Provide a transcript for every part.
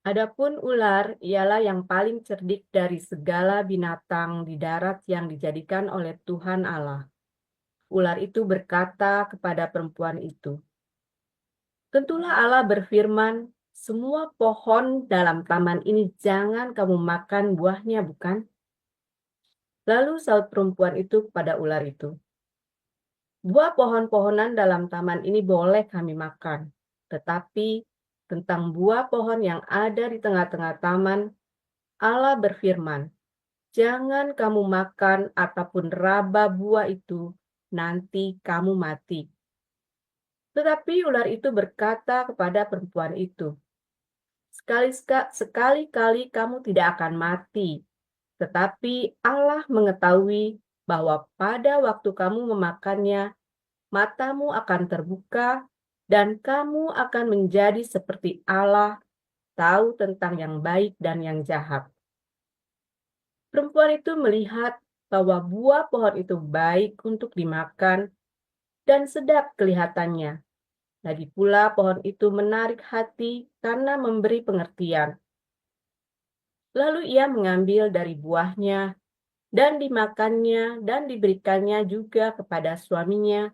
Adapun ular ialah yang paling cerdik dari segala binatang di darat yang dijadikan oleh Tuhan Allah. Ular itu berkata kepada perempuan itu, "Tentulah Allah berfirman, semua pohon dalam taman ini jangan kamu makan buahnya, bukan?" Lalu saut perempuan itu kepada ular itu, "Buah pohon-pohonan dalam taman ini boleh kami makan, tetapi tentang buah pohon yang ada di tengah-tengah taman, Allah berfirman, jangan kamu makan ataupun raba buah itu, nanti kamu mati." Tetapi ular itu berkata kepada perempuan itu, Sekali-kali kamu tidak akan mati, tetapi Allah mengetahui bahwa pada waktu kamu memakannya, matamu akan terbuka dan kamu akan menjadi seperti Allah, tahu tentang yang baik dan yang jahat." Perempuan itu melihat bahwa buah pohon itu baik untuk dimakan dan sedap kelihatannya. Lagi pula pohon itu menarik hati karena memberi pengertian. Lalu ia mengambil dari buahnya dan dimakannya dan diberikannya juga kepada suaminya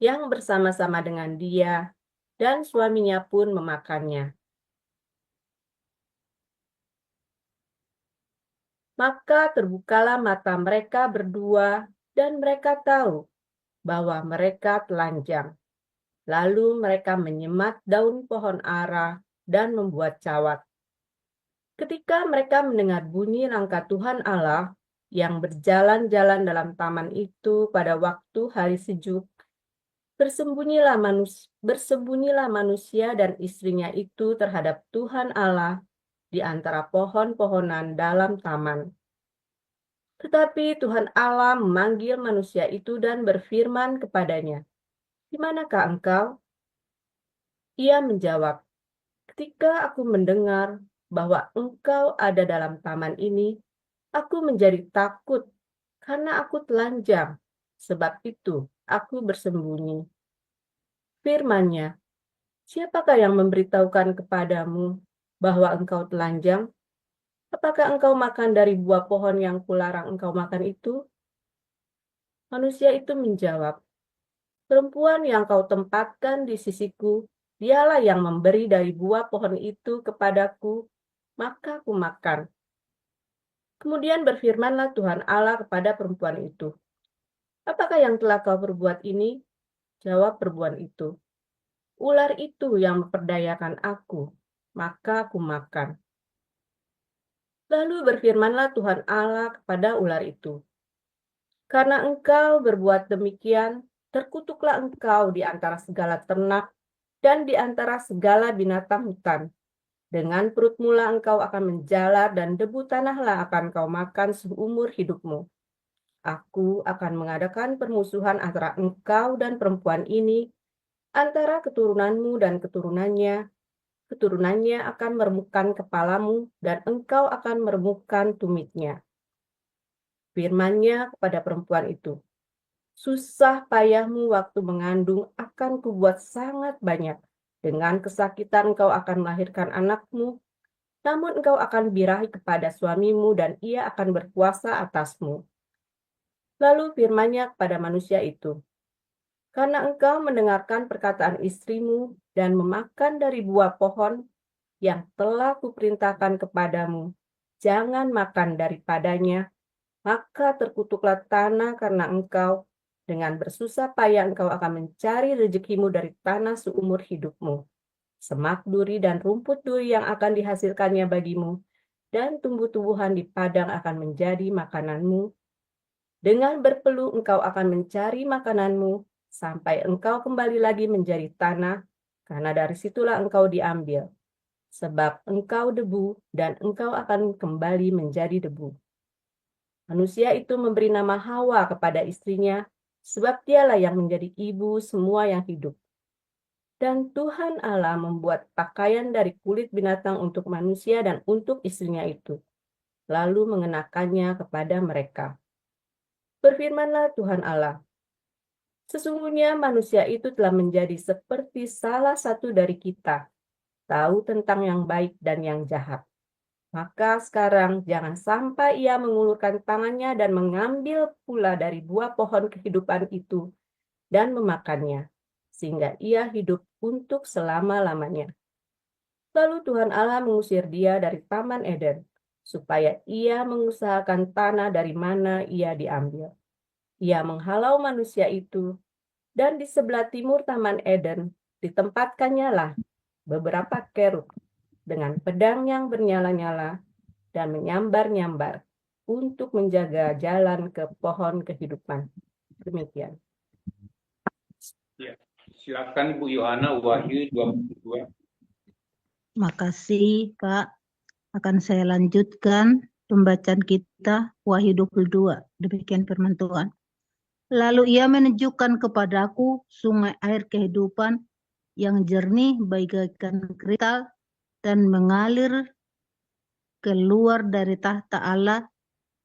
yang bersama-sama dengan dia, dan suaminya pun memakannya. Maka terbukalah mata mereka berdua dan mereka tahu bahwa mereka telanjang. Lalu mereka menyemat daun pohon ara dan membuat cawat. Ketika mereka mendengar bunyi langkah Tuhan Allah yang berjalan-jalan dalam taman itu pada waktu hari sejuk, bersembunyilah manusia dan istrinya itu terhadap Tuhan Allah di antara pohon-pohonan dalam taman. Tetapi Tuhan Allah memanggil manusia itu dan berfirman kepadanya, "Di manakah engkau?" Ia menjawab, "Ketika aku mendengar bahwa engkau ada dalam taman ini, aku menjadi takut karena aku telanjang. Sebab itu aku bersembunyi." Firman-Nya, "Siapakah yang memberitahukan kepadamu bahwa engkau telanjang? Apakah engkau makan dari buah pohon yang kularang engkau makan itu?" Manusia itu menjawab, "Perempuan yang kau tempatkan di sisiku, dialah yang memberi dari buah pohon itu kepadaku, maka aku makan." Kemudian berfirmanlah Tuhan Allah kepada perempuan itu, "Apakah yang telah kau perbuat ini?" Jawab perempuan itu, "Ular itu yang memperdayakan aku, maka aku makan." Lalu berfirmanlah Tuhan Allah kepada ular itu, "Karena engkau berbuat demikian, terkutuklah engkau di antara segala ternak dan di antara segala binatang hutan. Dengan perut mula engkau akan menjalar dan debu tanahlah akan kau makan seumur hidupmu. Aku akan mengadakan permusuhan antara engkau dan perempuan ini, antara keturunanmu dan keturunannya. Keturunannya akan meremukkan kepalamu, dan engkau akan meremukkan tumitnya." Firman-Nya kepada perempuan itu, "Susah payahmu waktu mengandung akan kubuat sangat banyak. Dengan kesakitan engkau akan melahirkan anakmu, namun engkau akan birahi kepada suamimu dan ia akan berkuasa atasmu." Lalu firman-Nya kepada manusia itu, "Karena engkau mendengarkan perkataan istrimu dan memakan dari buah pohon yang telah kuperintahkan kepadamu, jangan makan daripadanya, maka terkutuklah tanah karena engkau, dengan bersusah payah engkau akan mencari rezekimu dari tanah seumur hidupmu. Semak duri dan rumput duri yang akan dihasilkannya bagimu, dan tumbuh-tumbuhan di padang akan menjadi makananmu. Dengan berpeluh engkau akan mencari makananmu, sampai engkau kembali lagi menjadi tanah, karena dari situlah engkau diambil. Sebab engkau debu, dan engkau akan kembali menjadi debu." Manusia itu memberi nama Hawa kepada istrinya, sebab dialah yang menjadi ibu semua yang hidup. Dan Tuhan Allah membuat pakaian dari kulit binatang untuk manusia dan untuk istrinya itu, lalu mengenakannya kepada mereka. Berfirmanlah Tuhan Allah, "Sesungguhnya manusia itu telah menjadi seperti salah satu dari kita, tahu tentang yang baik dan yang jahat. Maka sekarang jangan sampai ia mengulurkan tangannya dan mengambil pula dari buah pohon kehidupan itu dan memakannya, sehingga ia hidup untuk selama-lamanya. Lalu Tuhan Allah mengusir dia dari Taman Eden, supaya ia mengusahakan tanah dari mana ia diambil. Ia menghalau manusia itu, dan di sebelah timur Taman Eden ditempatkannya lah beberapa kerub dengan pedang yang bernyala-nyala dan menyambar-nyambar untuk menjaga jalan ke pohon kehidupan. Demikian. Ya, silakan Bu Yohana, Wahyu 22. Makasih Pak. Akan saya lanjutkan pembacaan kita Wahyu 22. Demikian firman Tuhan. Lalu ia menunjukkan kepadaku sungai air kehidupan yang jernih bagaikan kristal dan mengalir keluar dari tahta Allah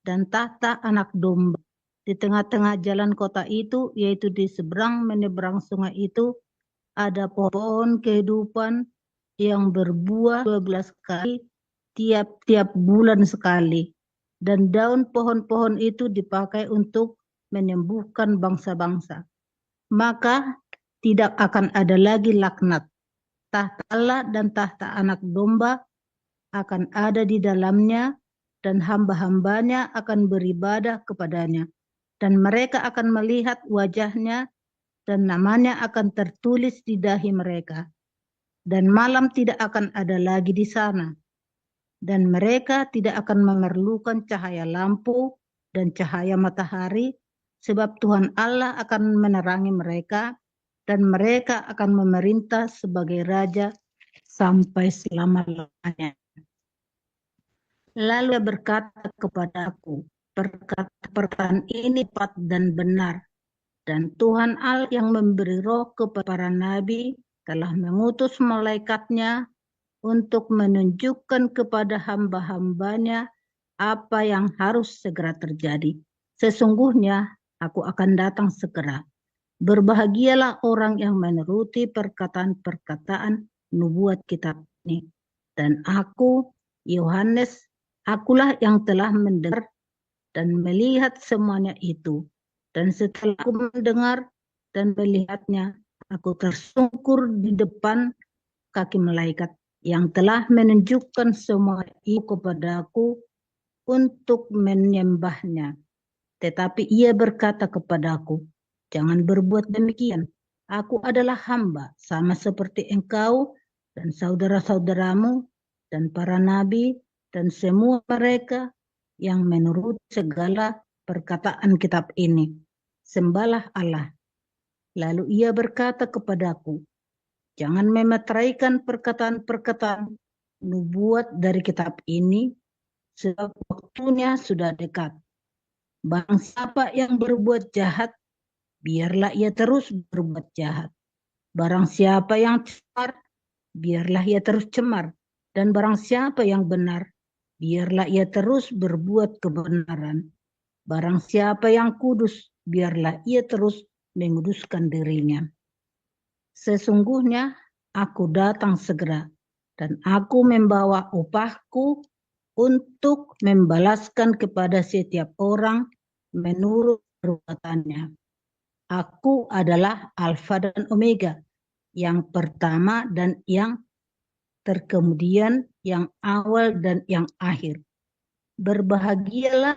dan tahta anak domba. Di tengah-tengah jalan kota itu, yaitu di seberang menyeberang sungai itu, ada pohon kehidupan yang berbuah 12 kali tiap-tiap bulan sekali. Dan daun pohon-pohon itu dipakai untuk menyembuhkan bangsa-bangsa. Maka tidak akan ada lagi laknat. Tahta Allah dan tahta anak domba akan ada di dalamnya, dan hamba-hambanya akan beribadah kepadanya. Dan mereka akan melihat wajahnya, dan namanya akan tertulis di dahi mereka. Dan malam tidak akan ada lagi di sana. Dan mereka tidak akan memerlukan cahaya lampu dan cahaya matahari, sebab Tuhan Allah akan menerangi mereka, dan mereka akan memerintah sebagai raja sampai selama-lamanya. Lalu dia berkata kepadaku, perkataan ini tepat dan benar. Dan Tuhan Allah yang memberi roh kepada para nabi telah mengutus malaikatnya untuk menunjukkan kepada hamba-hambanya apa yang harus segera terjadi. Sesungguhnya aku akan datang segera. Berbahagialah orang yang menuruti perkataan-perkataan nubuat kitab ini. Dan aku, Yohanes, akulah yang telah mendengar dan melihat semuanya itu. Dan setelah aku mendengar dan melihatnya, aku tersungkur di depan kaki malaikat yang telah menunjukkan semua itu kepadaku untuk menyembahnya. Tetapi ia berkata kepadaku, jangan berbuat demikian. Aku adalah hamba, sama seperti engkau dan saudara-saudaramu dan para nabi dan semua mereka yang menurut segala perkataan kitab ini. Sembahlah Allah. Lalu ia berkata kepadaku, jangan memeteraikan perkataan-perkataan nubuat dari kitab ini, sebab waktunya sudah dekat. Barang siapa yang berbuat jahat, biarlah ia terus berbuat jahat. Barang siapa yang cemar, biarlah ia terus cemar. Dan barang siapa yang benar, biarlah ia terus berbuat kebenaran. Barang siapa yang kudus, biarlah ia terus menguduskan dirinya. Sesungguhnya aku datang segera, dan aku membawa upahku untuk membalaskan kepada setiap orang menurut perbuatannya. Aku adalah Alfa dan Omega, yang pertama dan yang terkemudian, yang awal dan yang akhir. Berbahagialah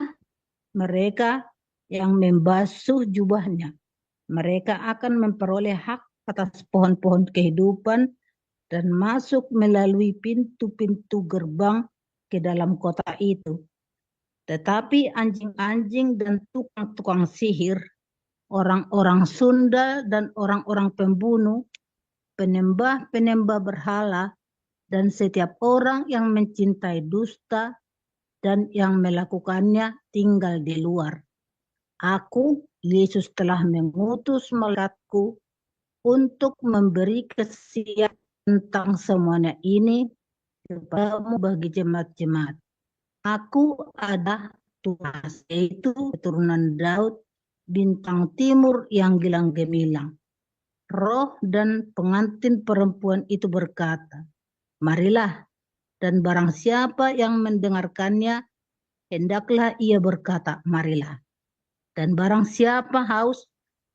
mereka yang membasuh jubahnya. Mereka akan memperoleh hak atas pohon-pohon kehidupan dan masuk melalui pintu-pintu gerbang ke dalam kota itu. Tetapi anjing-anjing dan tukang-tukang sihir, orang-orang sundal dan orang-orang pembunuh, penembah-penembah berhala, dan setiap orang yang mencintai dusta dan yang melakukannya tinggal di luar. Aku, Yesus, telah mengutus malaikatku untuk memberi kesaksian tentang semuanya ini kepadamu bagi jemaat-jemaat. Aku adalah Tuhan, yaitu keturunan Daud, bintang timur yang gilang gemilang. Roh dan pengantin perempuan itu berkata, marilah. Dan barang siapa yang mendengarkannya, hendaklah ia berkata, marilah. Dan barang siapa haus,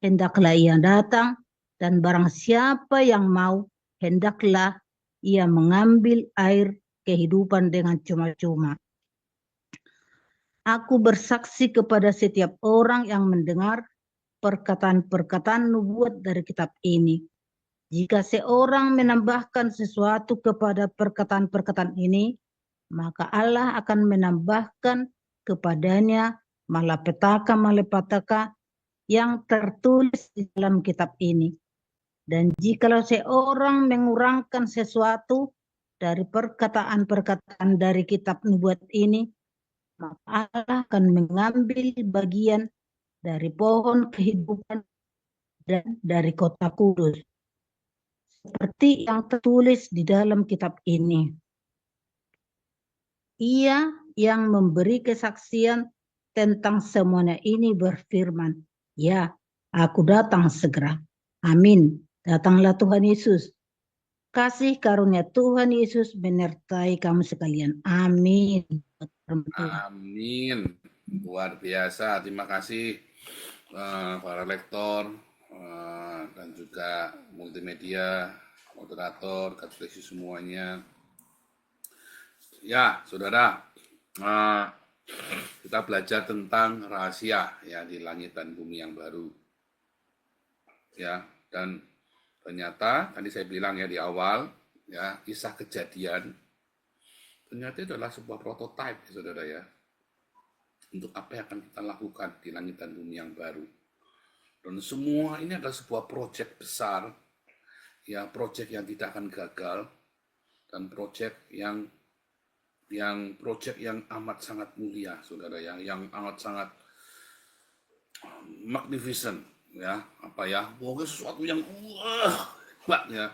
hendaklah ia datang. Dan barang siapa yang mau, hendaklah ia mengambil air kehidupan dengan cuma-cuma. Aku bersaksi kepada setiap orang yang mendengar perkataan-perkataan nubuat dari kitab ini. Jika seorang menambahkan sesuatu kepada perkataan-perkataan ini, maka Allah akan menambahkan kepadanya malapetaka-malapetaka yang tertulis di dalam kitab ini. Dan jikalau seorang mengurangkan sesuatu dari perkataan-perkataan dari kitab nubuat ini, maka Allah akan mengambil bagian dari pohon kehidupan dan dari kota kudus, seperti yang tertulis di dalam kitab ini. Ia yang memberi kesaksian tentang semuanya ini berfirman, ya, aku datang segera. Amin. Datanglah Tuhan Yesus. Kasih karunia Tuhan Yesus menyertai kamu sekalian. Amin. Amin. Luar biasa. Terima kasih para lektor dan juga multimedia, moderator, katekis semuanya. Ya, saudara, kita belajar tentang rahasia ya di langit dan bumi yang baru. Ya, dan ternyata tadi saya bilang ya di awal, ya kisah kejadian ternyata itu adalah sebuah prototipe, saudara ya, untuk apa yang akan kita lakukan di langit dan bumi yang baru. Dan semua ini adalah sebuah proyek besar, ya proyek yang tidak akan gagal, dan proyek yang amat sangat mulia, saudara ya, yang amat sangat magnificent, ya apa ya, pokoknya sesuatu yang hebat ya.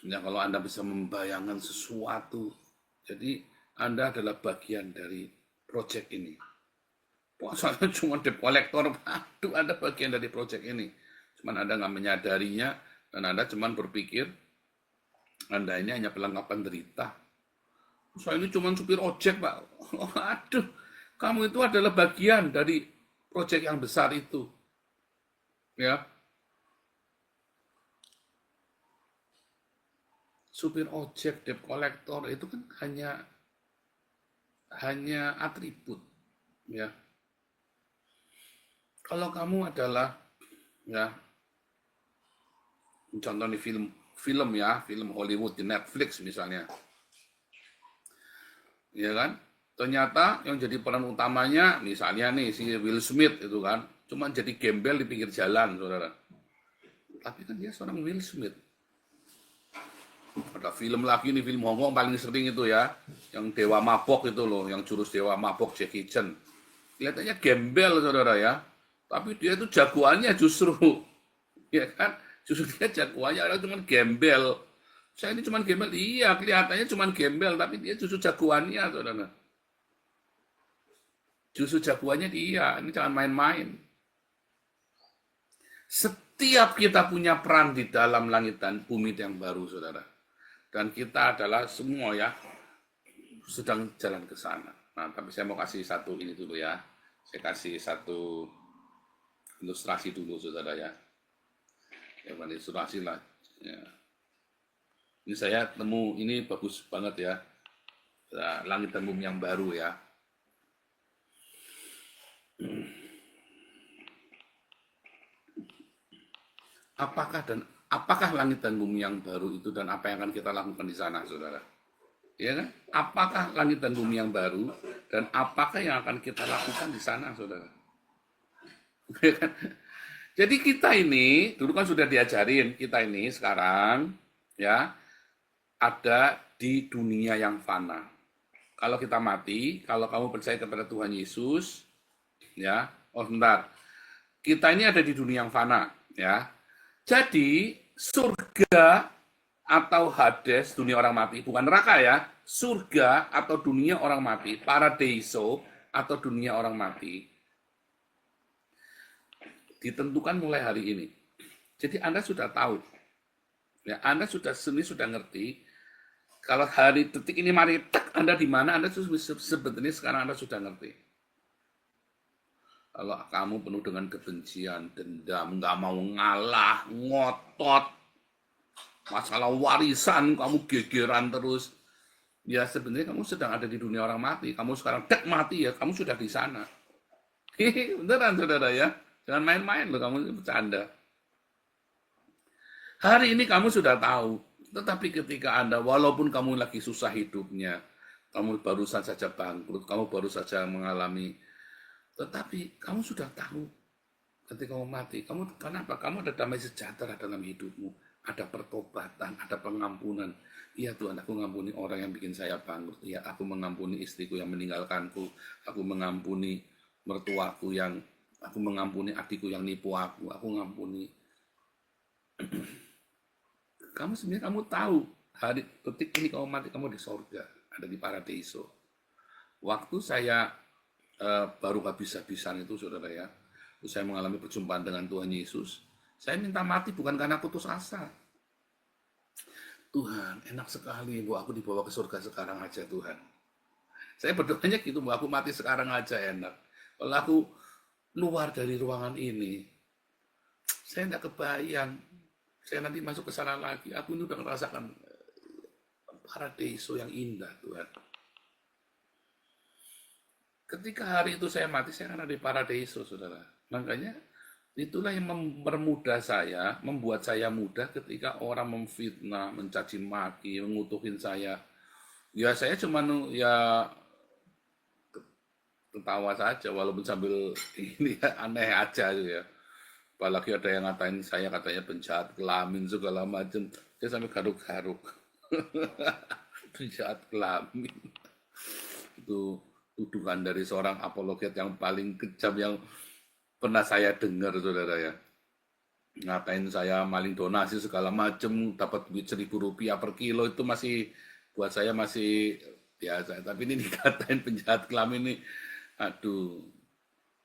Ya kalau Anda bisa membayangkan sesuatu, jadi Anda adalah bagian dari proyek ini. Puasanya cuma debt collector, aduh Anda bagian dari proyek ini. Cuman Anda nggak menyadarinya, dan Anda cuma berpikir Anda ini hanya pelengkapan derita. Saya ini cuma supir ojek, Pak. Oh, aduh, kamu itu adalah bagian dari proyek yang besar itu. Ya. Supir ojek, debt collector itu kan hanya atribut, ya. Kalau kamu adalah, ya, contoh di film ya, film Hollywood di Netflix misalnya, ya kan? Ternyata yang jadi peran utamanya, misalnya nih si Will Smith itu kan, cuma jadi gembel di pinggir jalan, saudara. Tapi kan dia seorang Will Smith. Ada film lagi nih, film Hongkong paling sering itu ya, yang Dewa Mabok itu loh, yang jurus Dewa Mabok Jackie Chan. Kelihatannya gembel, saudara ya. Tapi dia itu jagoannya justru, ya kan? Justru dia jagoannya adalah cuma gembel. Saya ini cuma gembel, iya kelihatannya cuma gembel, tapi dia justru jagoannya, saudara. Justru jagoannya dia, ini jangan main-main. Setiap kita punya peran di dalam langit dan bumi yang baru, saudara. Dan kita adalah semua ya, sedang jalan ke sana. Nah, tapi saya mau kasih satu ini dulu ya. Saya kasih satu ilustrasi dulu, saudara ya. Ya, ilustrasi lah. Ya. Ini saya temu, ini bagus banget ya. Langit dan bumi yang baru ya. Apakah langit dan bumi yang baru itu dan apa yang akan kita lakukan di sana, saudara? Ya kan? Apakah langit dan bumi yang baru dan apakah yang akan kita lakukan di sana, saudara? Ya kan? Jadi kita ini dulu kan sudah diajarin, kita ini sekarang ya ada di dunia yang fana. Kalau kita mati, kalau kamu percaya kepada Tuhan Yesus, ya, sebentar. Kita ini ada di dunia yang fana, ya. Jadi surga atau Hades, dunia orang mati, bukan neraka ya, surga atau dunia orang mati, paradeiso atau dunia orang mati, ditentukan mulai hari ini. Jadi Anda sudah tahu, ya, Anda sudah ngerti Kalau hari detik ini mari tak Anda di mana, Anda sebetulnya sekarang Anda sudah ngerti. Kalau kamu penuh dengan kebencian, dendam, nggak mau ngalah, ngotot, masalah warisan, kamu gegeran terus, ya sebenarnya kamu sedang ada di dunia orang mati. Kamu sekarang tek mati ya, kamu sudah di sana. Beneran saudara ya, jangan main-main loh, kamu bercanda. Hari ini kamu sudah tahu, tetapi ketika Anda, walaupun kamu lagi susah hidupnya, kamu barusan saja bangkrut, kamu baru saja mengalami, tetapi kamu sudah tahu ketika kamu mati, kamu kenapa? Kamu ada damai sejahtera dalam hidupmu, ada pertobatan, ada pengampunan. Iya Tuhan, aku mengampuni orang yang bikin saya bangkrut. Iya, aku mengampuni istriku yang meninggalkanku, aku mengampuni mertuaku aku mengampuni adikku yang nipu aku mengampuni. Kamu sebenarnya kamu tahu hari detik ini kamu mati, kamu di sorga, ada di paradiso. Waktu saya baru habis-habisan itu saudara ya, saya mengalami perjumpaan dengan Tuhan Yesus, saya minta mati bukan karena putus asa. Tuhan, enak sekali Bu, aku dibawa ke surga sekarang aja Tuhan. Saya berdoanya gitu Bu, aku mati sekarang aja enak. Kalau aku keluar dari ruangan ini, saya tidak kebayang, saya nanti masuk ke sana lagi, aku ini udah merasakan paradiso yang indah Tuhan. Ketika hari itu saya mati, saya akan ada di paradiso, saudara. Makanya itulah yang mempermudah saya, membuat saya mudah ketika orang memfitnah, mencaci maki, mengutuhin saya. Ya saya cuma ya ketawa saja, walaupun sambil ini ya, aneh aja gitu ya. Apalagi ada yang ngatain saya katanya penjahat kelamin segala macam, saya sampai garuk-garuk. Penjahat kelamin. Itu tuduhan dari seorang apologet yang paling kejam yang pernah saya dengar, saudara ya. Ngatain saya maling donasi segala macam, dapat duit Rp1.000 per kilo, itu masih buat saya masih biasa. Tapi ini dikatain penjahat kelamin ini, aduh.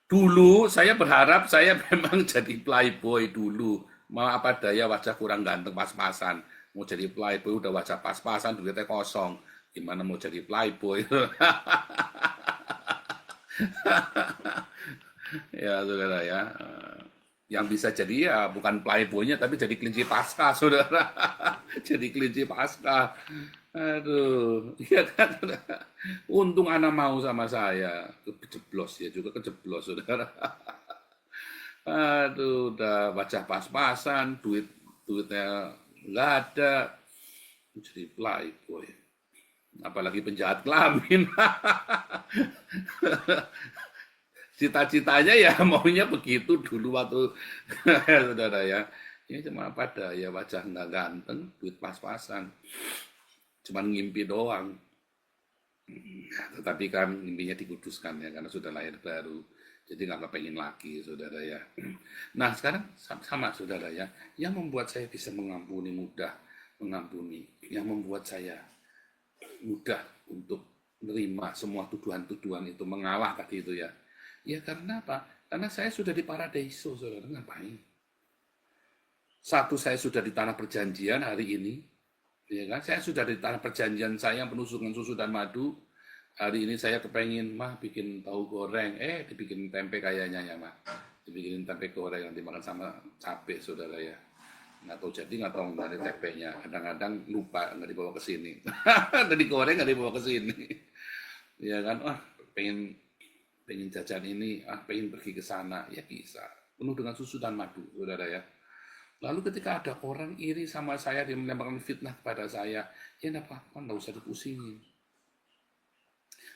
Dulu saya berharap saya memang jadi playboy dulu. Mau apa daya wajah kurang ganteng pas-pasan. Mau jadi playboy udah wajah pas-pasan, duitnya kosong. Gimana mau jadi playboy? Ya saudara ya, yang bisa jadi ya bukan playboynya tapi jadi kelinci pasca saudara. Jadi kelinci pasca. Aduh, iya kan saudara. Untung anak mau sama saya, kejeblos ya juga kejeblos saudara. Aduh, udah wajah pas-pasan, duitnya nggak ada, jadi playboy. Apalagi penjahat kelamin. Cita-citanya ya maunya begitu dulu waktu saudara ya. Ini cuma apa daya wajah nggak ganteng, duit pas-pasan. Cuman ngimpi doang. Tetapi kan mimpinya dikuduskan ya karena sudah lahir baru. Jadi nggak kepengen lagi saudara ya. Nah sekarang sama saudara ya. Yang membuat saya bisa mengampuni mudah, mengampuni. Yang membuat saya mudah untuk menerima semua tuduhan-tuduhan itu, mengalah tadi itu ya. Ya karena apa? Karena saya sudah di paradiso, saudara. Ngapain? Satu, saya sudah di tanah perjanjian hari ini. Ya kan? Saya sudah di tanah perjanjian saya yang penuh dengan susu dan madu. Hari ini saya kepengen, mah bikin tahu goreng. Dibikin tempe kayaknya ya, mah. Dibikinin tempe goreng, nanti makan sama cabai, saudara ya. Nggak tahu jadi, nggak tahu dari tempenya. Kadang-kadang lupa, nggak dibawa ke sini. Dari goreng nggak dibawa ke sini. Ya kan? Wah, pengen jajan ini, pengen pergi ke sana, ya bisa. Penuh dengan susu dan madu, saudara ya. Lalu ketika ada orang iri sama saya, dia melemparkan fitnah kepada saya, ya enggak apa-apa, enggak usah dipusingin.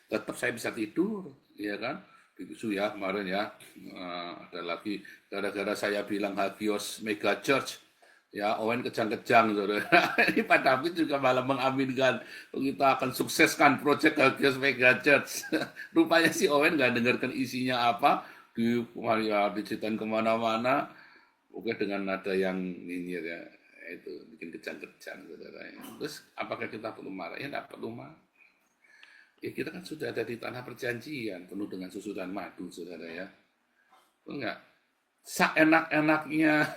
Tetap saya bisa tidur, ya kan? Begitu ya kemarin ya, ada lagi, gara-gara saya bilang Hagios Mega Church, ya Owen kejang-kejang, saudara. Ini Pak David juga malah mengaminkan kita akan sukseskan proyek Hagios Mega Church. Rupanya si Owen nggak dengarkan isinya apa, diceritain kemana-mana, oke dengan nada yang nyinyir ya, itu bikin kejang-kejang, saudara. Terus apakah kita perlu marah? Ya nggak perlu marah. Ya kita kan sudah ada di tanah perjanjian penuh dengan susu dan madu, saudara ya. Enggak. Seenak-enaknya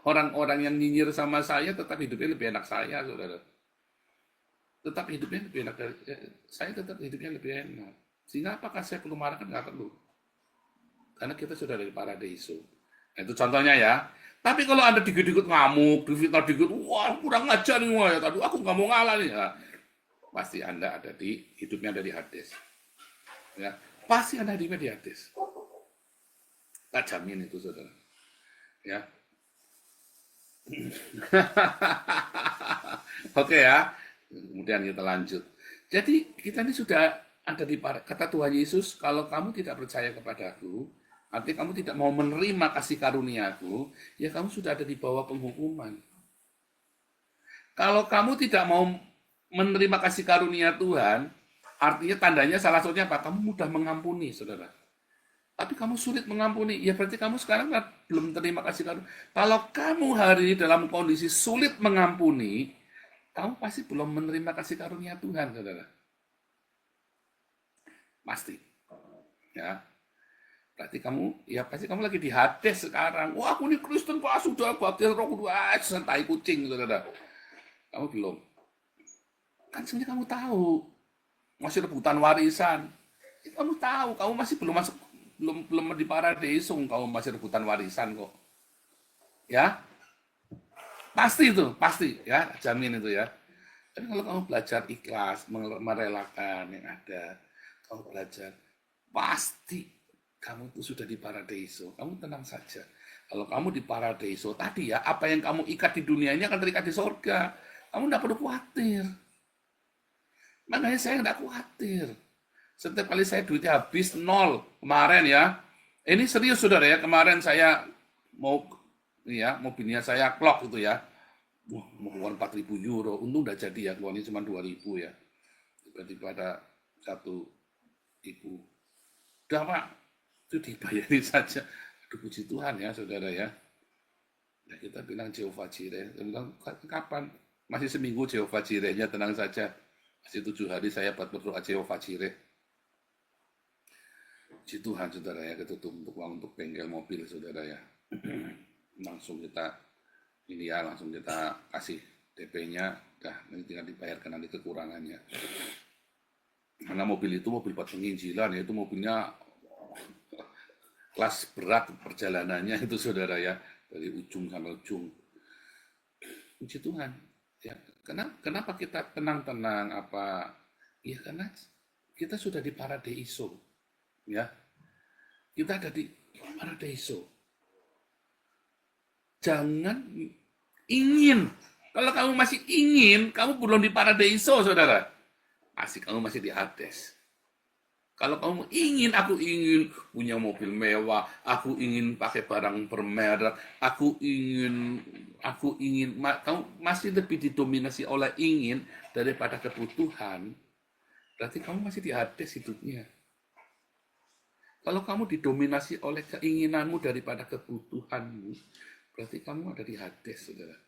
orang-orang yang nyinyir sama saya tetap hidupnya lebih enak saya, saudara. tetap hidupnya lebih enak dari saya, tetap hidupnya lebih enak. Sehingga apakah saya perlu marah? Kan nggak perlu. Karena kita sudah dari paradiso. Nah, itu contohnya ya. Tapi kalau Anda dikit-dikit ngamuk, difitnah dikit, wah kurang ajar nih, wah, ya, tadi aku nggak mau ngalah nih. Ya, pasti Anda ada di, hidupnya ada di Hades. Ya, pasti Anda hidupnya di Hades. Tak jamin itu, saudara. Ya. Oke ya. Kemudian kita lanjut. Jadi kita ini sudah ada di kata Tuhan Yesus, kalau kamu tidak percaya kepadaku, artinya kamu tidak mau menerima kasih karunia-Ku, ya kamu sudah ada di bawah penghukuman. Kalau kamu tidak mau menerima kasih karunia Tuhan, artinya tandanya salah satunya apa? Kamu mudah mengampuni, saudara. Tapi kamu sulit mengampuni, ya berarti kamu sekarang belum terima kasih karunia. Kalau kamu hari ini dalam kondisi sulit mengampuni, kamu pasti belum menerima kasih karunia Tuhan, saudara. Pasti. Ya. Berarti pasti kamu lagi di Hades sekarang. Wah, aku ini Kristen, Pak, sudah baptis Roh Kudus, santai kucing, saudara. Kamu belum. Kan sebenarnya kamu tahu masih rebutan warisan. Kamu tahu, kamu masih belum masuk, belum di paradiso, kamu masih rebutan warisan kok. Ya, pasti itu, pasti ya, jamin itu ya. Tapi kalau kamu belajar ikhlas, merelakan yang ada, kamu belajar, pasti kamu itu sudah di paradiso. Kamu tenang saja. Kalau kamu di paradiso tadi ya, apa yang kamu ikat di dunia ini akan terikat di surga. Kamu tidak perlu khawatir. Makanya saya tidak khawatir. Setiap kali saya duitnya habis, 0. Kemarin ya, ini serius saudara ya, kemarin saya mau, ya mobilnya saya clock gitu ya. Mau keluar 4.000 euro, untung udah jadi ya, keluarnya cuma 2.000 ya. Tiba-tiba ada 1.000. Udah Pak, itu dibayari saja. Aduh puji Tuhan ya saudara ya. Ya kita bilang Jehovah Jireh. Saya bilang kapan? Masih seminggu Jehovah Jireh-nya, tenang saja. Masih 7 hari saya buat berdoa Jehovah Jireh. Puji Tuhan saudara ya, ketutup untuk uang untuk bengkel mobil saudara ya. Langsung kita ini ya, langsung kita kasih DP-nya, dah nanti tinggal dibayarkan nanti kekurangannya. Karena mobil itu mobil buat penginjilan ya, itu mobilnya kelas berat perjalanannya itu saudara ya, dari ujung sampai ujung. Puji Tuhan ya. Kenapa kita tenang-tenang apa? Ya karena kita sudah di paradiso ya. Kita ada di paradiso. Jangan ingin. Kalau kamu masih ingin, kamu belum di paradiso, saudara. Asik, kamu masih di Hades. Kalau kamu ingin, aku ingin punya mobil mewah, aku ingin pakai barang bermerek, aku ingin, kamu masih lebih didominasi oleh ingin daripada kebutuhan, berarti kamu masih di Hades hidupnya. Kalau kamu didominasi oleh keinginanmu daripada kebutuhanmu, berarti kamu ada di Hades, saudara.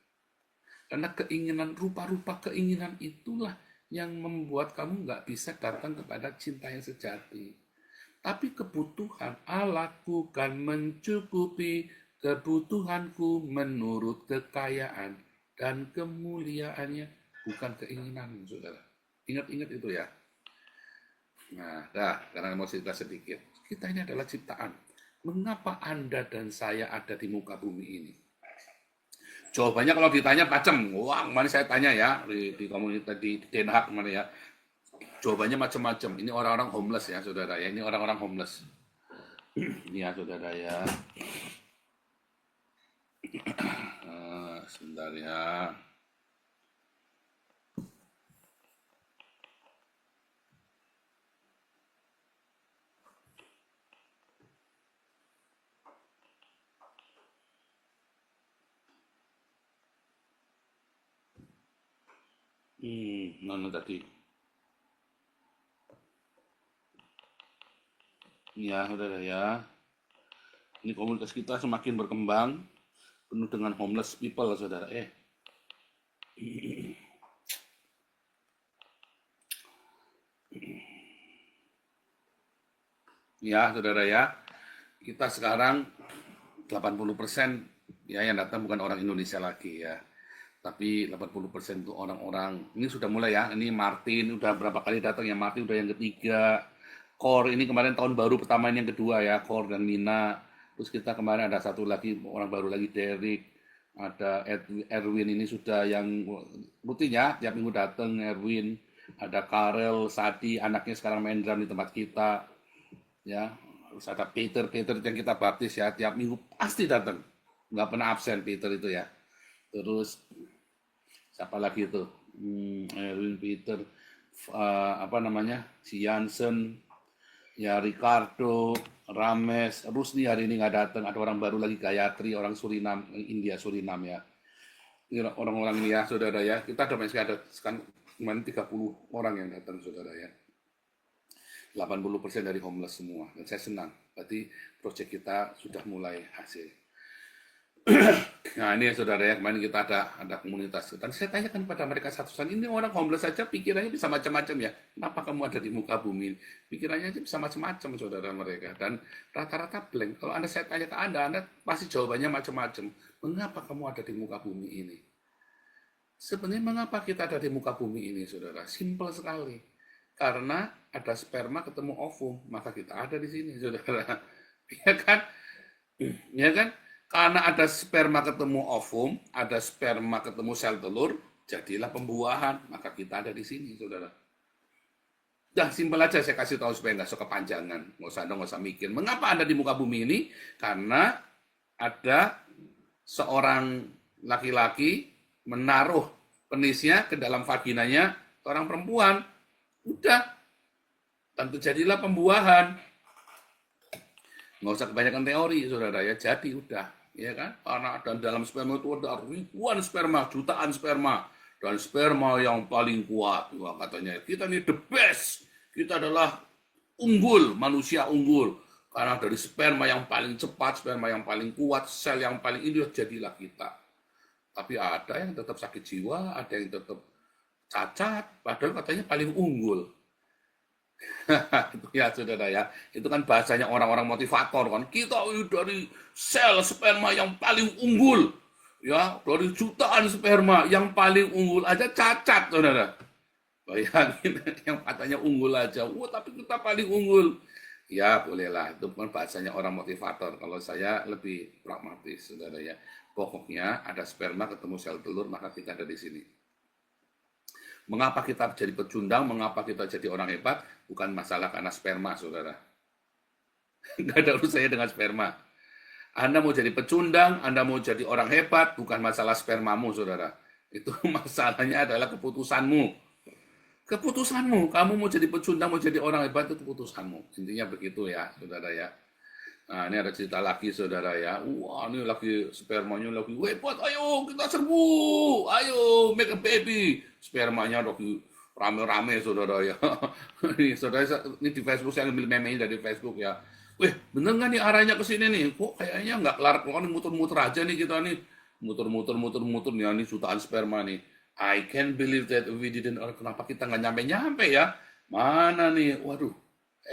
Karena keinginan, rupa-rupa keinginan itulah yang membuat kamu nggak bisa datang kepada cinta yang sejati. Tapi kebutuhan Allahku kan mencukupi kebutuhanku menurut kekayaan dan kemuliaannya, bukan keinginanmu, saudara. Ingat-ingat itu ya. Nah, karena mau cerita sedikit. Kita ini adalah ciptaan. Mengapa Anda dan saya ada di muka bumi ini? Jawabannya kalau ditanya macam, wah kemarin saya tanya ya di komunitas di Den Haag kemarin ya. Jawabannya macam-macam. Ini orang-orang homeless ya saudara ya. Ini orang-orang homeless. Ini ya saudara ya. Sebentar ya. Mana tadi? Ya, saudara ya. Ini komunitas kita semakin berkembang, penuh dengan homeless people, saudara. Ya, saudara ya. Kita sekarang 80% ya yang datang bukan orang Indonesia lagi ya. Tapi 80% itu orang-orang, ini sudah mulai ya, ini Martin udah berapa kali datang ya, Martin udah yang ketiga, Core ini kemarin tahun baru pertama, ini yang kedua ya, Core dan Mina. Terus kita kemarin ada satu lagi, orang baru lagi, Derek, ada Erwin, ini sudah yang rutin ya, tiap minggu datang Erwin, ada Karel, Sadi, anaknya sekarang main drum di tempat kita, ya. Terus ada Peter yang kita baptis ya, tiap minggu pasti datang, nggak pernah absen Peter itu ya. Terus siapa lagi itu? Erwin, Peter, apa namanya, si Jansen, ya Ricardo, Rames, Rusni hari ini nggak datang. Ada orang baru lagi, Gayatri, orang Surinam, India Surinam ya. Ini orang-orang ini ya, saudara ya. Kita ada sekarang kemarin 30 orang yang datang, saudara ya. 80% dari homeless semua. Dan saya senang. Berarti proyek kita sudah mulai hasil. Nah ini ya saudara ya, kemarin kita ada komunitas. Dan saya tanyakan pada mereka satu-satu, ini orang homeless saja pikirannya bisa macam-macam ya. Kenapa kamu ada di muka bumi? Pikirannya aja bisa macam-macam saudara mereka. Dan rata-rata blank. Kalau saya tanya ke Anda pasti jawabannya macam-macam. Mengapa kamu ada di muka bumi ini? Sebenarnya mengapa kita ada di muka bumi ini saudara? Simpel sekali. Karena ada sperma ketemu ovum, maka kita ada di sini saudara. Ya kan? Ya kan? Karena ada sperma ketemu ovum, ada sperma ketemu sel telur, jadilah pembuahan, maka kita ada di sini, saudara. Dah simpel aja saya kasih tahu supaya nggak kepanjangan, nggak usah mikir. Mengapa Anda di muka bumi ini? Karena ada seorang laki-laki menaruh penisnya ke dalam vaginanya seorang perempuan. Udah, dan terjadilah pembuahan. Nggak usah kebanyakan teori, saudara ya. Jadi udah, ya kan? Karena dalam sperma itu ada ribuan sperma, jutaan sperma, dan sperma yang paling kuat. Wah, katanya kita ini the best. Kita adalah unggul, manusia unggul. Karena dari sperma yang paling cepat, sperma yang paling kuat, sel yang paling ini jadilah kita. Tapi ada yang tetap sakit jiwa, ada yang tetap cacat, padahal katanya paling unggul. Itu ya saudara ya, itu kan bahasanya orang-orang motivator kan. Kita dari sel sperma yang paling unggul, ya dari jutaan sperma yang paling unggul aja cacat saudara. Bayangin yang katanya unggul aja, wah tapi kita paling unggul. Ya bolehlah, itu kan bahasanya orang motivator. Kalau saya lebih pragmatis saudara ya. Pokoknya ada sperma ketemu sel telur, maka kita ada di sini. Mengapa kita jadi pecundang, mengapa kita jadi orang hebat, bukan masalah karena sperma, saudara. Nggak ada urusannya dengan sperma. Anda mau jadi pecundang, Anda mau jadi orang hebat, bukan masalah spermamu, saudara. Itu masalahnya adalah keputusanmu. Keputusanmu, kamu mau jadi pecundang, mau jadi orang hebat, itu keputusanmu. Intinya begitu ya, saudara ya. Nah, ini ada cerita lagi, saudara ya. Wah, ini lagi spermanya lagi, hebat, ayo kita serbu, ayo make a baby. Spermanya lagi rame-rame, saudara ya. Ini, saudara, ini di Facebook, saya ambil meme ini dari Facebook ya. Wih, bener nggak nih arahnya ke sini nih? Kok kayaknya nggak kelar-kelar, muter-muter aja nih kita nih. Muter-muter nih, ini jutaan sperma nih. I can't believe that we didn't, kenapa kita nggak nyampe-nyampe ya? Mana nih? Waduh,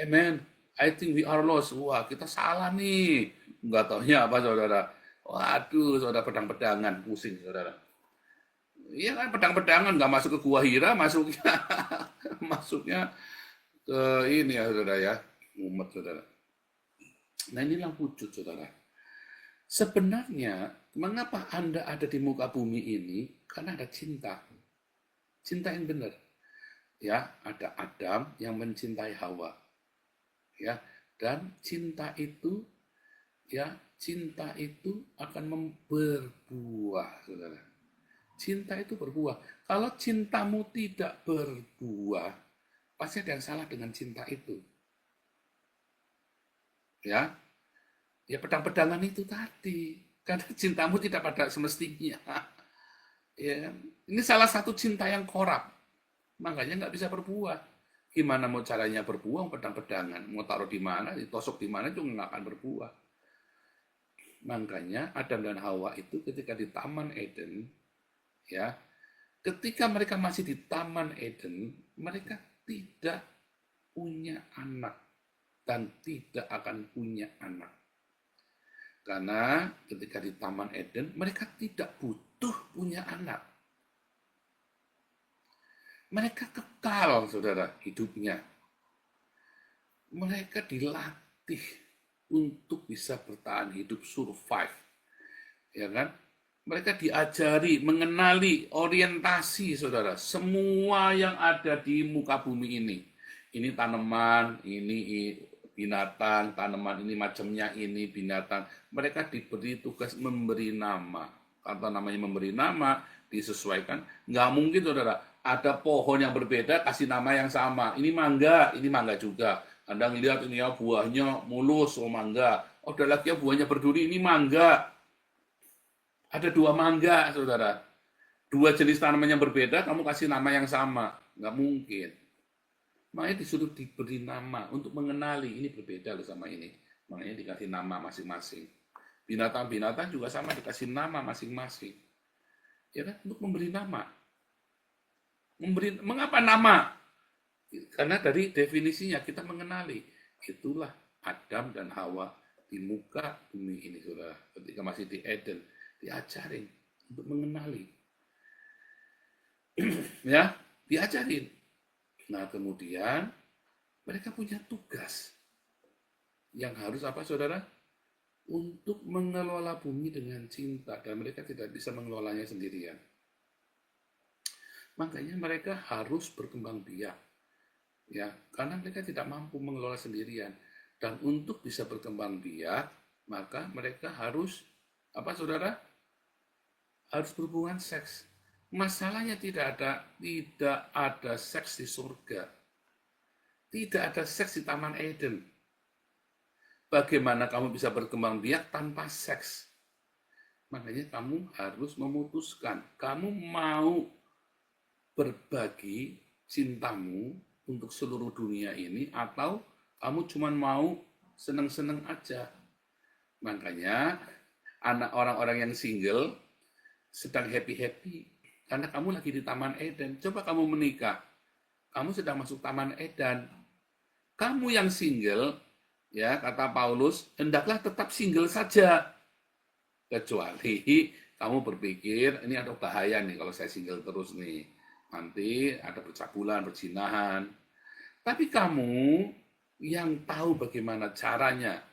man. I think we are lost. Wah, kita salah nih. Nggak taunya apa, saudara. Waduh, saudara, pedang-pedangan. Pusing, saudara. Iya kan, pedang-pedangan. Nggak masuk ke Gua Hira, masuknya ke ini ya, saudara ya. Umat, saudara. Nah, inilah wujud, saudara. Sebenarnya, mengapa Anda ada di muka bumi ini? Karena ada cinta. Cinta yang benar. Ya, ada Adam yang mencintai Hawa. Ya, dan cinta itu akan berbuah, saudara. Cinta itu berbuah. Kalau cintamu tidak berbuah, pasti ada yang salah dengan cinta itu. Ya pedang-pedangan itu tadi, karena cintamu tidak pada semestinya. Ya, ini salah satu cinta yang korup, makanya nggak bisa berbuah. Gimana mau caranya berbuah, pedang-pedangan, mau taruh di mana, ditosok di mana itu nggak akan berbuah. Makanya Adam dan Hawa itu ketika di Taman Eden, ya, ketika mereka masih di Taman Eden, mereka tidak punya anak dan tidak akan punya anak. Karena ketika di Taman Eden, mereka tidak butuh punya anak. Mereka kekal, saudara, hidupnya. Mereka dilatih untuk bisa bertahan hidup, survive. Ya kan? Mereka diajari, mengenali orientasi, saudara. Semua yang ada di muka bumi ini. Ini tanaman, ini binatang, tanaman ini macamnya, ini binatang. Mereka diberi tugas memberi nama. Kata namanya memberi nama, disesuaikan. Nggak mungkin, saudara, ada pohon yang berbeda, kasih nama yang sama. Ini mangga juga. Anda ngelihat ini ya buahnya mulus, oh mangga. Oh, ada lagi ya buahnya berduri, ini mangga. Ada 2 mangga, saudara. 2 jenis tanaman yang berbeda, kamu kasih nama yang sama. Nggak mungkin. Makanya disuruh diberi nama untuk mengenali, ini berbeda loh sama ini. Makanya dikasih nama masing-masing. Binatang-binatang juga sama, dikasih nama masing-masing. Ya kan? Untuk memberi nama. Mengapa nama? Karena dari definisinya kita mengenali. Itulah Adam dan Hawa di muka bumi ini, saudara. Ketika masih di Eden, diajarin untuk mengenali. Ya, diajarin. Nah, kemudian mereka punya tugas yang harus apa, saudara? Untuk mengelola bumi dengan cinta, dan mereka tidak bisa mengelolanya sendirian. Makanya mereka harus berkembang biak. Ya, karena mereka tidak mampu mengelola sendirian. Dan untuk bisa berkembang biak, maka mereka harus apa, saudara? Harus berhubungan seks. Masalahnya tidak ada seks di surga. Tidak ada seks di Taman Eden. Bagaimana kamu bisa berkembang biak tanpa seks? Makanya kamu harus memutuskan. Kamu mau berbagi cintamu untuk seluruh dunia ini, atau kamu cuma mau seneng-seneng aja. Makanya anak orang-orang yang single sedang happy-happy karena kamu lagi di Taman Eden. Coba kamu menikah, kamu sedang masuk Taman Eden. Kamu yang single, ya kata Paulus, hendaklah tetap single saja. Kecuali kamu berpikir, ini ada bahaya nih kalau saya single terus nih. Nanti ada percabulan, perzinahan. Tapi kamu yang tahu bagaimana caranya,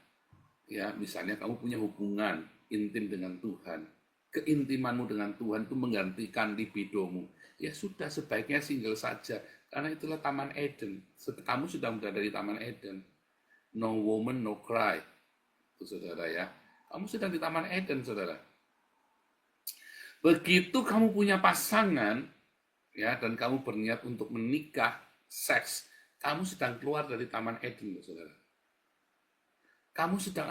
ya misalnya kamu punya hubungan intim dengan Tuhan, keintimanmu dengan Tuhan itu menggantikan libidomu, ya sudah, sebaiknya single saja, karena itulah Taman Eden. Kamu sudah berada di Taman Eden. No woman, no cry. Itu, saudara ya. Kamu sedang di Taman Eden, saudara. Begitu kamu punya pasangan, ya, dan kamu berniat untuk menikah, seks, kamu sedang keluar dari Taman Eden, saudara. Kamu sedang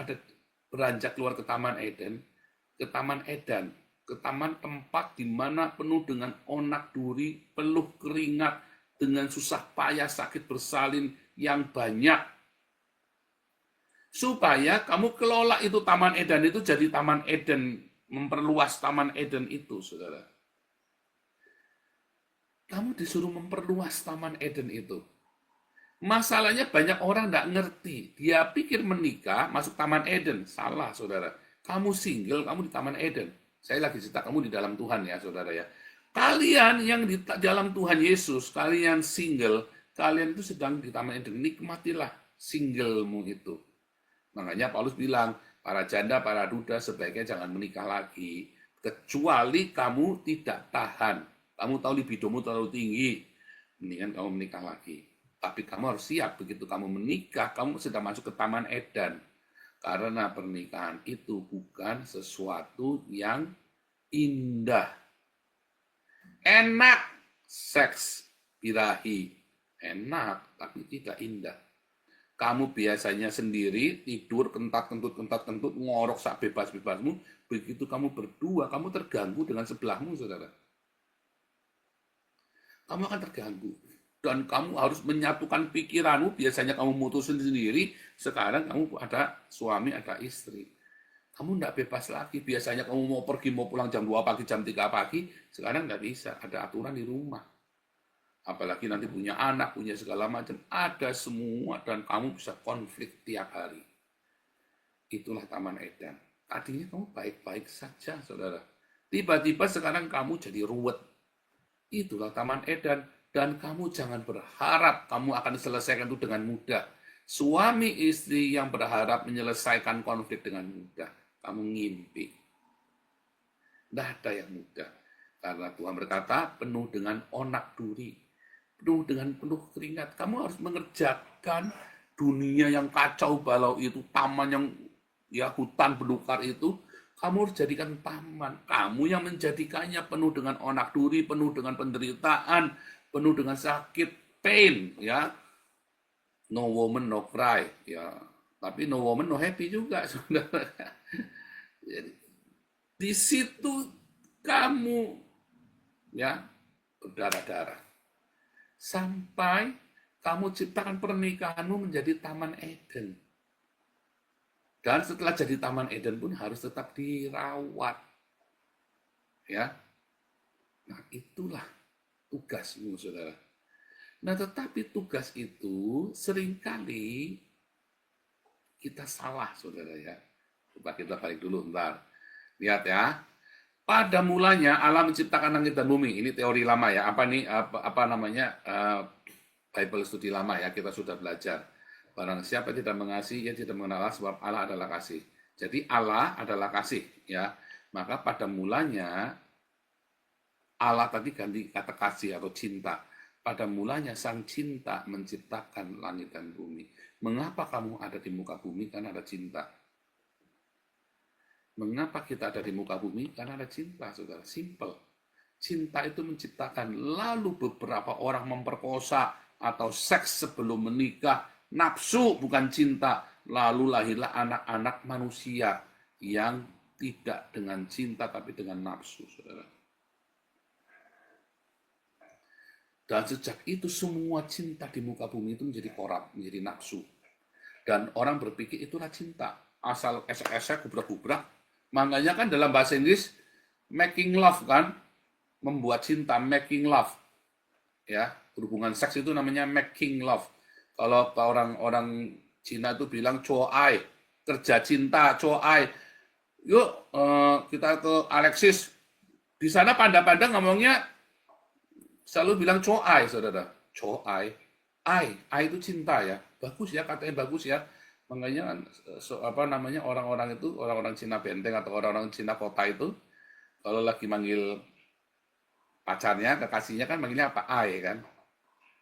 beranjak keluar ke Taman Eden, ke Taman Eden, ke taman tempat di mana penuh dengan onak duri, penuh keringat, dengan susah payah, sakit bersalin yang banyak. Supaya kamu kelola itu Taman Eden itu jadi Taman Eden, memperluas Taman Eden itu, saudara. Kamu disuruh memperluas Taman Eden itu. Masalahnya banyak orang tidak ngerti. Dia pikir menikah, masuk Taman Eden. Salah, saudara. Kamu single, kamu di Taman Eden. Saya lagi cerita kamu di dalam Tuhan ya, saudara ya. Kalian yang di dalam Tuhan Yesus, kalian single, kalian itu sedang di Taman Eden. Nikmatilah singlemu itu. Makanya Paulus bilang, para janda, para duda sebaiknya jangan menikah lagi. Kecuali kamu tidak tahan. Kamu tahu libidomu terlalu tinggi. Mendingan kamu menikah lagi. Tapi kamu harus siap, begitu kamu menikah, kamu sedang masuk ke Taman Eden. Karena pernikahan itu bukan sesuatu yang indah. Enak, seks, birahi. Enak, tapi tidak indah. Kamu biasanya sendiri, tidur, kentat-kentut, ngorok sak bebas-bebasmu. Begitu kamu berdua, kamu terganggu dengan sebelahmu, saudara. Kamu akan terganggu. Dan kamu harus menyatukan pikiranmu, biasanya kamu mutusin sendiri, sekarang kamu ada suami, ada istri. Kamu tidak bebas lagi, biasanya kamu mau pergi, mau pulang jam 2 pagi, jam 3 pagi, sekarang nggak bisa, ada aturan di rumah. Apalagi nanti punya anak, punya segala macam, ada semua, dan kamu bisa konflik tiap hari. Itulah Taman Eden. Tadinya kamu baik-baik saja, saudara. Tiba-tiba sekarang kamu jadi ruwet. Itulah Taman Eden. Dan kamu jangan berharap kamu akan diselesaikan itu dengan mudah. Suami istri yang berharap menyelesaikan konflik dengan mudah, kamu ngimpi. Tidak ada yang mudah. Karena Tuhan berkata, penuh dengan onak duri, penuh keringat. Kamu harus mengerjakan dunia yang kacau balau itu, taman yang ya hutan belukar itu, kamu harus jadikan taman. Kamu yang menjadikannya penuh dengan onak duri, penuh dengan penderitaan, penuh dengan sakit, pain, ya. No woman, no cry, ya. Tapi no woman, no happy juga, saudara. Jadi, di situ kamu, ya, berdarah-darah. Sampai kamu ciptakan pernikahanmu menjadi Taman Eden. Dan setelah jadi Taman Eden pun harus tetap dirawat. Ya. Nah, itulah tugasmu, saudara. Nah, tetapi tugas itu seringkali kita salah, saudara ya. Coba kita balik dulu, bentar. Lihat ya. Pada mulanya Allah menciptakan langit dan bumi. Ini teori lama ya. Apa namanya? Bible studi lama ya. Kita sudah belajar. Barang siapa tidak mengasihi, ia tidak mengenal Allah, sebab Allah adalah kasih. Jadi Allah adalah kasih, ya. Maka pada mulanya Allah tadi ganti kata kasih atau cinta. Pada mulanya sang cinta menciptakan langit dan bumi. Mengapa kamu ada di muka bumi? Karena ada cinta. Mengapa kita ada di muka bumi? Karena ada cinta, saudara. Simple. Cinta itu menciptakan. Lalu beberapa orang memperkosa atau seks sebelum menikah. Nafsu bukan cinta. Lalu lahirlah anak-anak manusia yang tidak dengan cinta tapi dengan nafsu, saudara. Dan sejak itu semua cinta di muka bumi itu menjadi korup, menjadi nafsu. Dan orang berpikir itulah cinta. Asal esek-esek, gubrak-gubrak. Makanya kan dalam bahasa Inggris, making love kan, membuat cinta, making love. Ya, hubungan seks itu namanya making love. Kalau orang-orang Cina itu bilang coai, kerja cinta, coai. Yuk kita ke Alexis. Di sana pandai-pandai ngomongnya selalu bilang coai, saudara. Coai. Ai itu cinta ya. Bagus ya, katanya bagus ya. Makanya orang-orang itu, orang-orang Cina benteng atau orang-orang Cina kota itu, kalau lagi manggil pacarnya, kekasihnya kan manggilnya apa? Ai kan.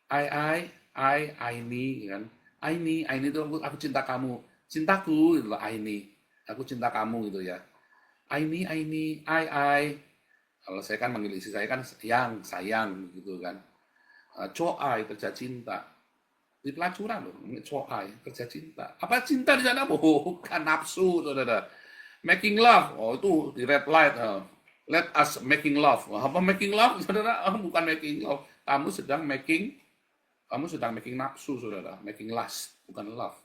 Aini kan. Aini itu aku cinta kamu. Cintaku itu Aini. Aku cinta kamu gitu ya. Aini, ai. Kalau saya kan manggil istri saya kan sayang gitu kan. Coai, kerja cinta. Di pelacuran loh, coai, kerja cinta. Apa cinta di sana? Bukan nafsu, saudara. Making love, itu di red light. Let us making love. Apa making love, saudara? Bukan making love. Kamu sedang making nafsu, saudara. Making lust, bukan love.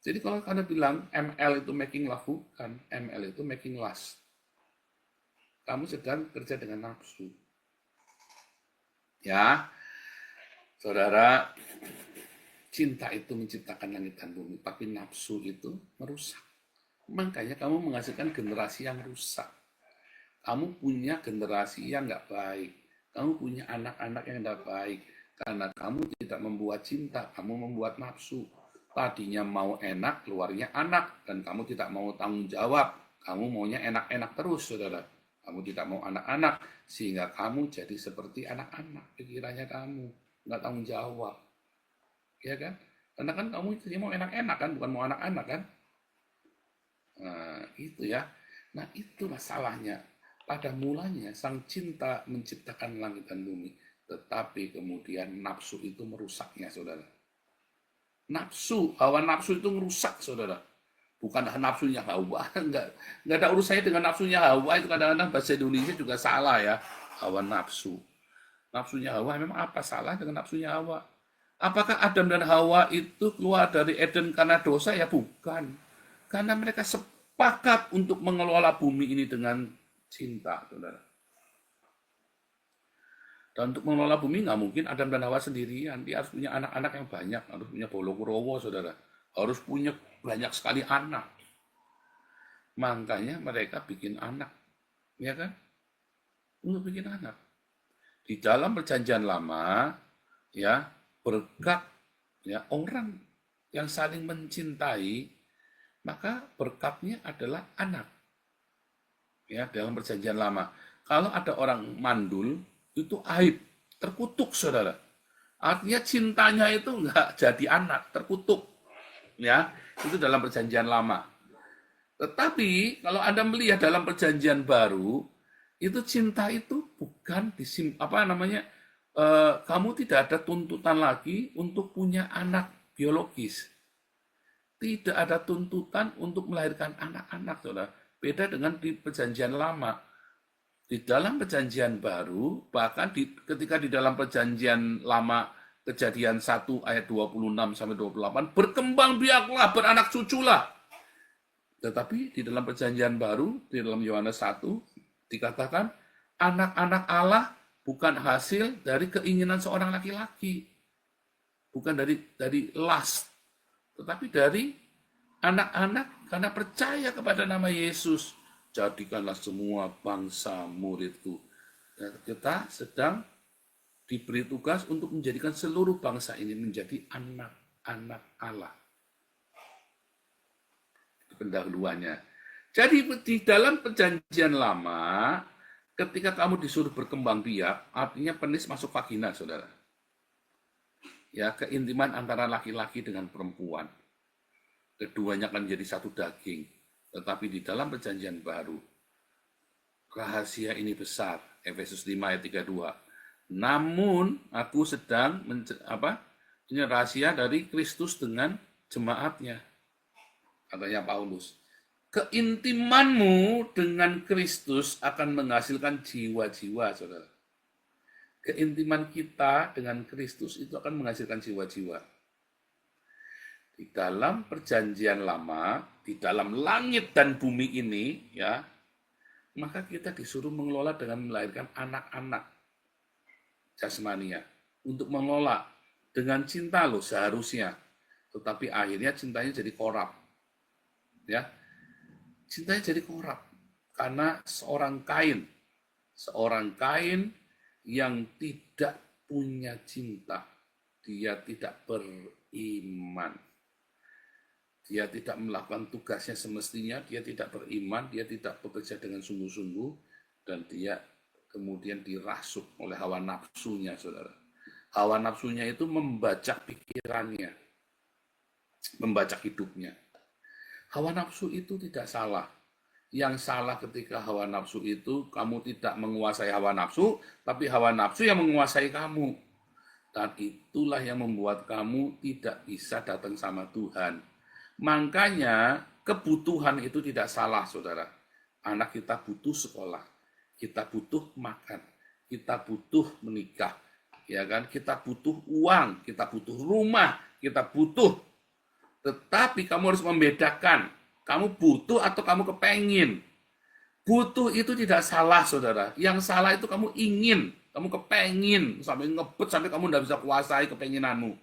Jadi kalau Anda bilang ML itu making love, bukan. ML itu making lust. Kamu sedang kerja dengan nafsu. Ya, saudara, cinta itu menciptakan langit dan bumi, tapi nafsu itu merusak. Makanya kamu menghasilkan generasi yang rusak. Kamu punya generasi yang nggak baik. Kamu punya anak-anak yang nggak baik. Karena kamu tidak membuat cinta, kamu membuat nafsu. Tadinya mau enak, keluarnya anak. Dan kamu tidak mau tanggung jawab. Kamu maunya enak-enak terus, saudara. Kamu tidak mau anak-anak, sehingga kamu jadi seperti anak-anak. Pikirannya kamu, nggak tanggung jawab. Ya kan? Karena kan kamu mau enak-enak kan, bukan mau anak-anak kan? Nah, itu ya. Nah, itu masalahnya. Pada mulanya, sang cinta menciptakan langit dan bumi. Tetapi kemudian nafsu itu merusaknya, saudara. Hawa nafsu itu merusak, saudara. Bukan nafsunya Hawa, enggak ada urusannya dengan nafsunya Hawa. Itu kadang-kadang bahasa Indonesia juga salah ya. Hawa nafsu. Nafsunya Hawa memang apa salah dengan nafsunya Hawa? Apakah Adam dan Hawa itu keluar dari Eden karena dosa? Ya bukan. Karena mereka sepakat untuk mengelola bumi ini dengan cinta, saudara. Dan untuk mengelola bumi nggak mungkin Adam dan Hawa sendirian. Dia harus punya anak-anak yang banyak, harus punya bolo-kurowo, saudara. Harus punya banyak sekali anak. Makanya mereka bikin anak, ya kan? Untuk bikin anak. Di dalam perjanjian lama, ya, berkat ya orang yang saling mencintai, maka berkatnya adalah anak. Ya, dalam perjanjian lama. Kalau ada orang mandul, itu aib, terkutuk, saudara. Artinya cintanya itu enggak jadi anak, terkutuk. Ya, itu dalam perjanjian lama. Tetapi kalau Anda melihat dalam perjanjian baru, itu cinta itu bukan kamu tidak ada tuntutan lagi untuk punya anak biologis. Tidak ada tuntutan untuk melahirkan anak-anak, saudara. Beda dengan di perjanjian lama. Di dalam perjanjian baru, bahkan ketika di dalam perjanjian lama, Kejadian 1 ayat 26 sampai 28, berkembang biaklah, beranak cuculah. Tetapi di dalam perjanjian baru, di dalam Yohanes 1, dikatakan anak-anak Allah bukan hasil dari keinginan seorang laki-laki. Bukan dari lust, tetapi dari anak-anak karena percaya kepada nama Yesus. Jadikanlah semua bangsa muridku. Kita sedang diberi tugas untuk menjadikan seluruh bangsa ini menjadi anak-anak Allah. Pendahuluannya. Jadi di dalam perjanjian lama, ketika kamu disuruh berkembang biak, artinya penis masuk vagina, saudara. Ya, keintiman antara laki-laki dengan perempuan. Keduanya akan menjadi satu daging. Tetapi di dalam perjanjian baru, rahasia ini besar. Efesus 5 ayat 32. Namun aku sedang ini rahasia dari Kristus dengan jemaatnya, katanya Paulus. Keintimanmu dengan Kristus akan menghasilkan jiwa-jiwa, saudara. Keintiman kita dengan Kristus itu akan menghasilkan jiwa-jiwa. Di dalam perjanjian lama, di dalam langit dan bumi ini, ya, maka kita disuruh mengelola dengan melahirkan anak-anak jasmania, untuk mengelola dengan cinta loh seharusnya, tetapi akhirnya cintanya jadi korup, ya, cintanya jadi korup karena seorang Kain yang tidak punya cinta, dia tidak beriman, dia tidak melakukan tugasnya semestinya, dia tidak beriman, dia tidak bekerja dengan sungguh-sungguh, dan dia kemudian dirasuk oleh hawa nafsunya, saudara. Hawa nafsunya itu membajak pikirannya, membajak hidupnya. Hawa nafsu itu tidak salah. Yang salah ketika hawa nafsu itu, kamu tidak menguasai hawa nafsu, tapi hawa nafsu yang menguasai kamu. Dan itulah yang membuat kamu tidak bisa datang sama Tuhan. Makanya kebutuhan itu tidak salah, saudara. Anak kita butuh sekolah. Kita butuh makan, kita butuh menikah, ya kan? Kita butuh uang, kita butuh rumah, kita butuh. Tetapi kamu harus membedakan, kamu butuh atau kamu kepengin. Butuh itu tidak salah, saudara. Yang salah itu kamu ingin, kamu kepengin, sampai ngebet, sampai kamu tidak bisa kuasai kepenginanmu.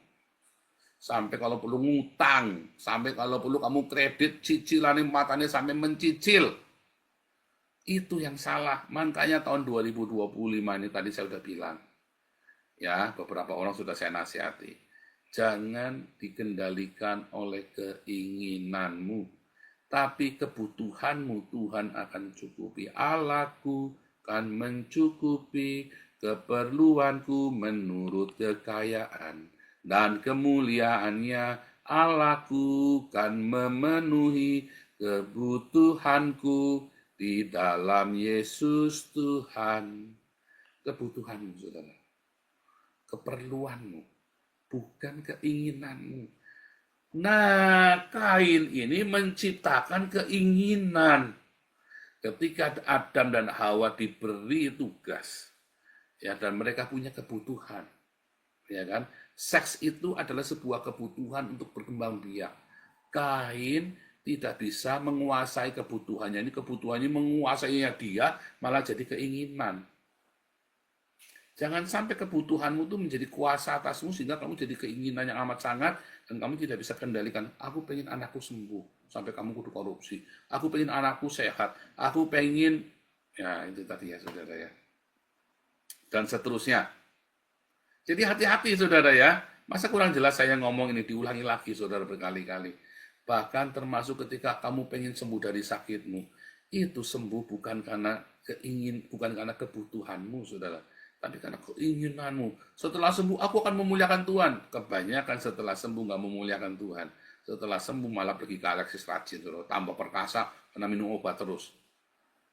Sampai kalau perlu ngutang, sampai kalau perlu kamu kredit, cicilannya matanya sampai mencicil. Itu yang salah. Makanya tahun 2025 ini tadi saya sudah bilang. Ya, beberapa orang sudah saya nasihati. Jangan dikendalikan oleh keinginanmu, tapi kebutuhanmu Tuhan akan cukupi. Allahku akan mencukupi keperluanku menurut kekayaan dan kemuliaannya. Allahku akan memenuhi kebutuhanku di dalam Yesus Tuhan. Kebutuhanmu, saudara. Keperluanmu, bukan keinginanmu. Nah, Kain ini menciptakan keinginan. Ketika Adam dan Hawa diberi tugas, ya, dan mereka punya kebutuhan, ya kan? Seks itu adalah sebuah kebutuhan untuk berkembang biak. Kain tidak bisa menguasai kebutuhannya. Ini kebutuhannya menguasainya dia, malah jadi keinginan. Jangan sampai kebutuhanmu itu menjadi kuasa atasmu, sehingga kamu jadi keinginan yang amat sangat, dan kamu tidak bisa kendalikan. Aku pengen anakku sembuh, sampai kamu kudu korupsi. Aku pengen anakku sehat. Aku pengen, ya itu tadi ya, saudara ya. dan seterusnya. Jadi hati-hati saudara ya. Masa kurang jelas saya ngomong ini, diulangi lagi saudara berkali-kali. Bahkan termasuk ketika kamu pengen sembuh dari sakitmu, itu sembuh bukan karena bukan karena kebutuhanmu saudara, tapi karena keinginanmu. Setelah sembuh aku akan memuliakan Tuhan. Kebanyakan setelah sembuh nggak memuliakan Tuhan. Setelah sembuh malah pergi ke Alexis rajin, saudara. Tambah perkasa karena minum obat terus.